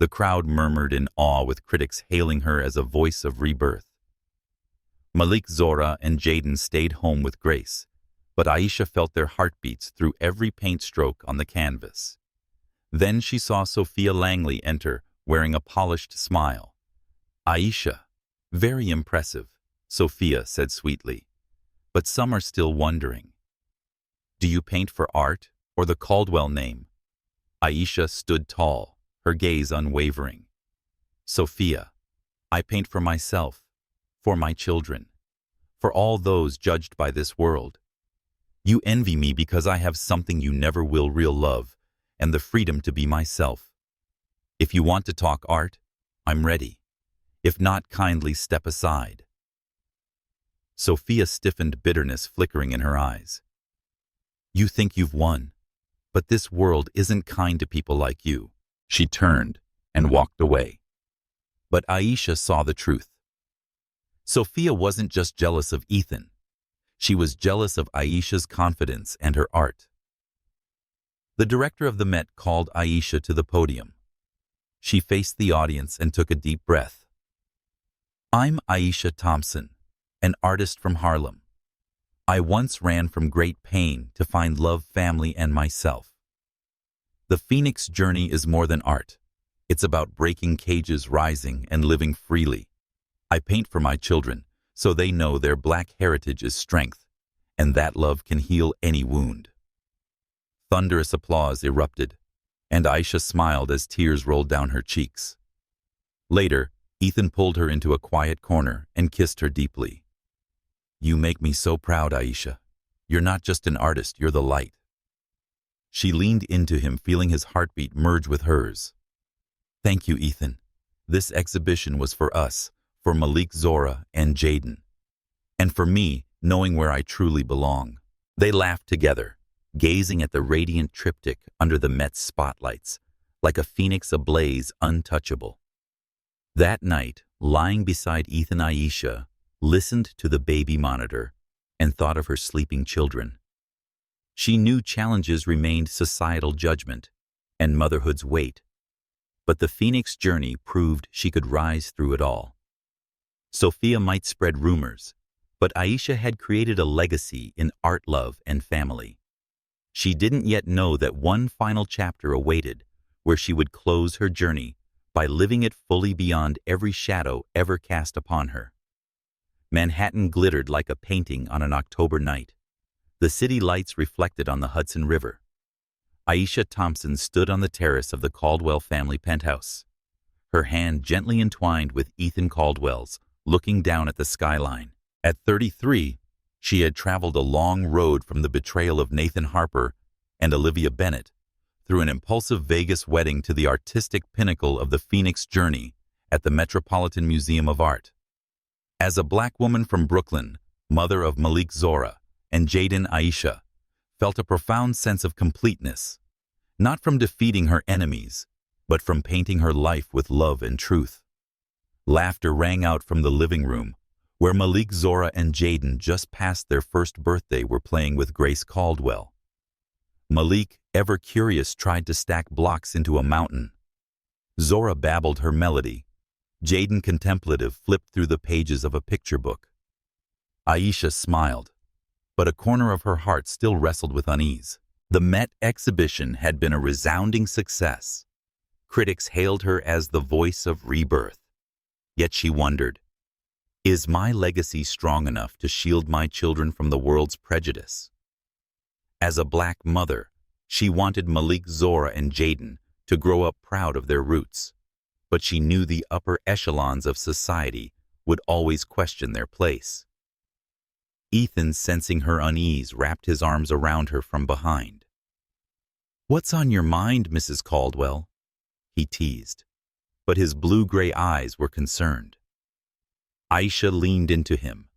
The crowd murmured in awe, with critics hailing her as a voice of rebirth. Malik, Zora, and Jaden stayed home with Grace, but Aisha felt their heartbeats through every paint stroke on the canvas. Then she saw Sophia Langley enter, wearing a polished smile. Aisha, very impressive, Sophia said sweetly, but some are still wondering. Do you paint for art or the Caldwell name? Aisha stood tall, her gaze unwavering. Sophia, I paint for myself, for my children, for all those judged by this world. You envy me because I have something you never will, real love, and the freedom to be myself. If you want to talk art, I'm ready. If not, kindly step aside. Sophia stiffened, bitterness flickering in her eyes. You think you've won, but this world isn't kind to people like you. She turned and walked away. But Aisha saw the truth. Sophia wasn't just jealous of Ethan. She was jealous of Aisha's confidence and her art. The director of the Met called Aisha to the podium. She faced the audience and took a deep breath. I'm Aisha Thompson, an artist from Harlem. I once ran from great pain to find love, family, and myself. The Phoenix journey is more than art. It's about breaking cages, rising, and living freely. I paint for my children so they know their Black heritage is strength, and that love can heal any wound. Thunderous applause erupted, and Aisha smiled as tears rolled down her cheeks. Later, Ethan pulled her into a quiet corner and kissed her deeply. You make me so proud, Aisha. You're not just an artist, you're the light. She leaned into him, feeling his heartbeat merge with hers. Thank you, Ethan. This exhibition was for us, for Malik, Zora, and Jaden. And for me, knowing where I truly belong. They laughed together, gazing at the radiant triptych under the Met's spotlights, like a phoenix ablaze, untouchable. That night, lying beside Ethan, Aisha listened to the baby monitor and thought of her sleeping children. She knew challenges remained: societal judgment and motherhood's weight. But the Phoenix journey proved she could rise through it all. Sophia might spread rumors, but Aisha had created a legacy in art, love, and family. She didn't yet know that one final chapter awaited, where she would close her journey by living it fully beyond every shadow ever cast upon her. Manhattan glittered like a painting on an October night. The city lights reflected on the Hudson River. Aisha Thompson stood on the terrace of the Caldwell family penthouse, her hand gently entwined with Ethan Caldwell's, looking down at the skyline. At 33, she had traveled a long road from the betrayal of Nathan Harper and Olivia Bennett through an impulsive Vegas wedding to the artistic pinnacle of the Phoenix journey at the Metropolitan Museum of Art. As a black woman from Brooklyn, mother of Malik Zora and Jaden, Aisha felt a profound sense of completeness, not from defeating her enemies, but from painting her life with love and truth. Laughter rang out from the living room, where Malik, Zora, and Jaden, just past their first birthday, were playing with Grace Caldwell. Malik, ever curious, tried to stack blocks into a mountain. Zora babbled her melody. Jaden, contemplative, flipped through the pages of a picture book. Aisha smiled, but a corner of her heart still wrestled with unease. The Met exhibition had been a resounding success. Critics hailed her as the voice of rebirth. Yet she wondered, is my legacy strong enough to shield my children from the world's prejudice? As a black mother, she wanted Malik, Zora, and Jaden to grow up proud of their roots, but she knew the upper echelons of society would always question their place. Ethan, sensing her unease, wrapped his arms around her from behind. "What's on your mind, Mrs. Caldwell?" he teased, but his blue-gray eyes were concerned. Aisha leaned into him,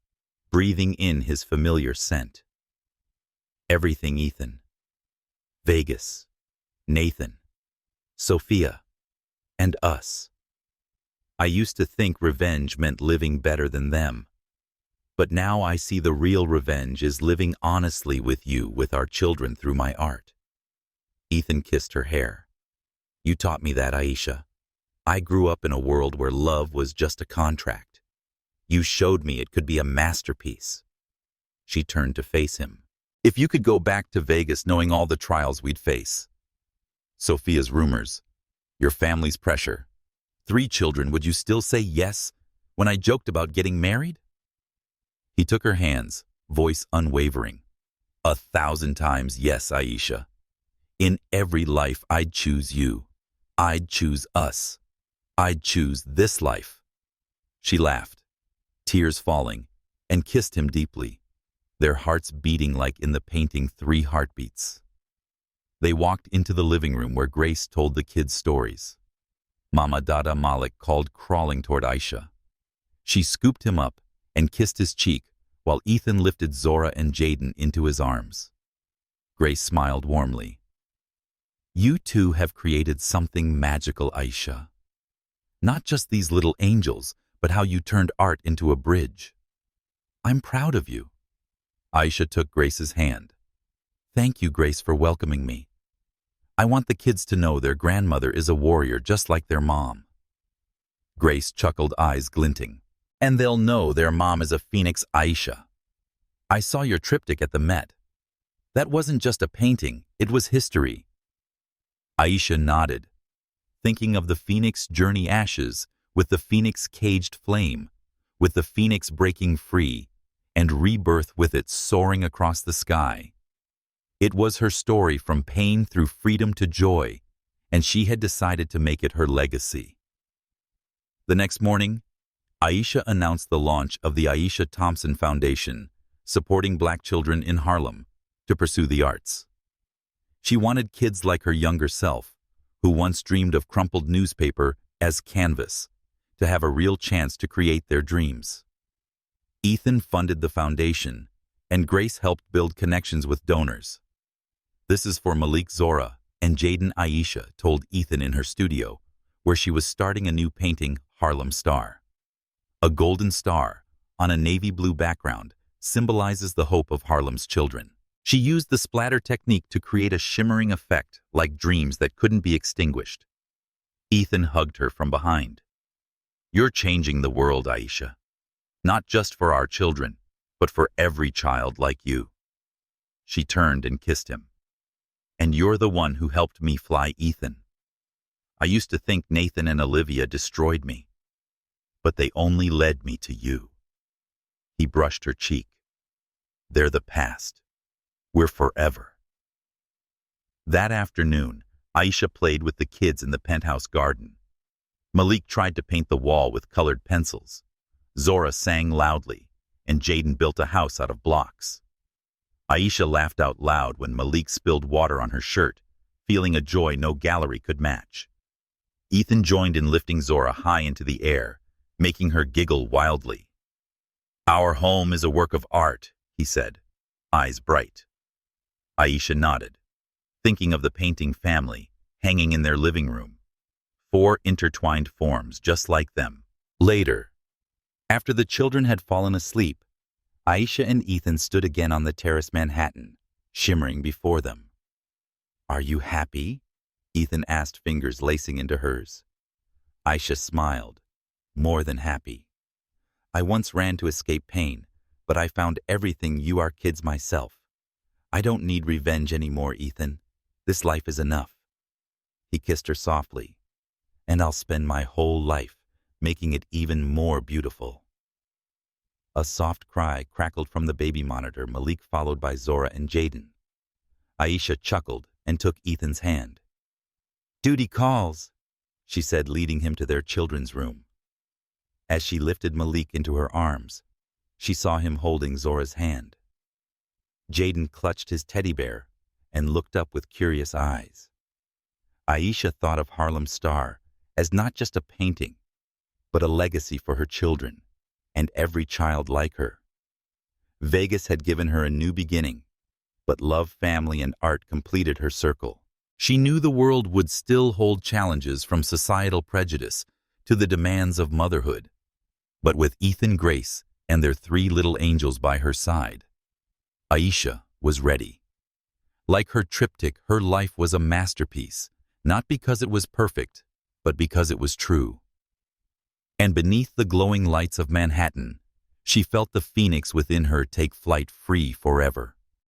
breathing in his familiar scent. "Everything, Ethan. Vegas, Nathan, Sophia, and us. I used to think revenge meant living better than them, but now I see the real revenge is living honestly with you, with our children, through my art." Ethan kissed her hair. "You taught me that, Aisha. I grew up in a world where love was just a contract. You showed me it could be a masterpiece." She turned to face him. "If you could go back to Vegas knowing all the trials we'd face, Sophia's rumors, your family's pressure, 3 children, would you still say yes when I joked about getting married?" He took her hands, voice unwavering. "1,000 times yes, Aisha. In every life I'd choose you. I'd choose us. I'd choose this life." She laughed, tears falling, and kissed him deeply, their hearts beating like in the painting 3 heartbeats. They walked into the living room where Grace told the kids stories. Mama Dada Malik called, crawling toward Aisha. She scooped him up and kissed his cheek while Ethan lifted Zora and Jaden into his arms. Grace smiled warmly. "You two have created something magical, Aisha. Not just these little angels, but how you turned art into a bridge. I'm proud of you." Aisha took Grace's hand. "Thank you, Grace, for welcoming me. I want the kids to know their grandmother is a warrior just like their mom." Grace chuckled, eyes glinting. "And they'll know their mom is a phoenix, Aisha. I saw your triptych at the Met. That wasn't just a painting, it was history." Aisha nodded, thinking of the phoenix journey ashes, with the phoenix caged flame, with the phoenix breaking free, and rebirth with it soaring across the sky. It was her story from pain through freedom to joy, and she had decided to make it her legacy. The next morning, Aisha announced the launch of the Aisha Thompson Foundation, supporting black children in Harlem to pursue the arts. She wanted kids like her younger self, who once dreamed of crumpled newspaper as canvas, to have a real chance to create their dreams. Ethan funded the foundation, and Grace helped build connections with donors. "This is for Malik, Zora, and Jaden," Aisha told Ethan in her studio, where she was starting a new painting, Harlem Star. A golden star, on a navy blue background, symbolizes the hope of Harlem's children. She used the splatter technique to create a shimmering effect, like dreams that couldn't be extinguished. Ethan hugged her from behind. "You're changing the world, Aisha. Not just for our children, but for every child like you." She turned and kissed him. "And you're the one who helped me fly, Ethan. I used to think Nathan and Olivia destroyed me, but they only led me to you." He brushed her cheek. They're the past. We're forever. That afternoon, Aisha played with the kids in the penthouse garden. Malik tried to paint the wall with colored pencils. Zora sang loudly, and Jaden built a house out of blocks. Aisha laughed out loud when Malik spilled water on her shirt, feeling a joy no gallery could match. Ethan joined in lifting Zora high into the air, making her giggle wildly. "Our home is a work of art," he said, eyes bright. Aisha nodded, thinking of the painting family hanging in their living room. 4 intertwined forms just like them. Later, after the children had fallen asleep, Aisha and Ethan stood again on the terrace Manhattan, shimmering before them. "Are you happy?" Ethan asked, fingers lacing into hers. Aisha smiled, more than happy. "I once ran to escape pain, but I found everything you are kids myself. I don't need revenge anymore, Ethan. This life is enough." He kissed her softly. "And I'll spend my whole life making it even more beautiful." A soft cry crackled from the baby monitor, Malik followed by Zora and Jaden. Aisha chuckled and took Ethan's hand. "Duty calls," she said, leading him to their children's room. As she lifted Malik into her arms, she saw him holding Zora's hand. Jaden clutched his teddy bear and looked up with curious eyes. Aisha thought of Harlem Star as not just a painting, but a legacy for her children and every child like her. Vegas had given her a new beginning, but love, family, and art completed her circle. She knew the world would still hold challenges, from societal prejudice to the demands of motherhood. But with Ethan, Grace, and their 3 little angels by her side, Aisha was ready. Like her triptych, her life was a masterpiece, not because it was perfect, but because it was true. And beneath the glowing lights of Manhattan, she felt the phoenix within her take flight, free forever.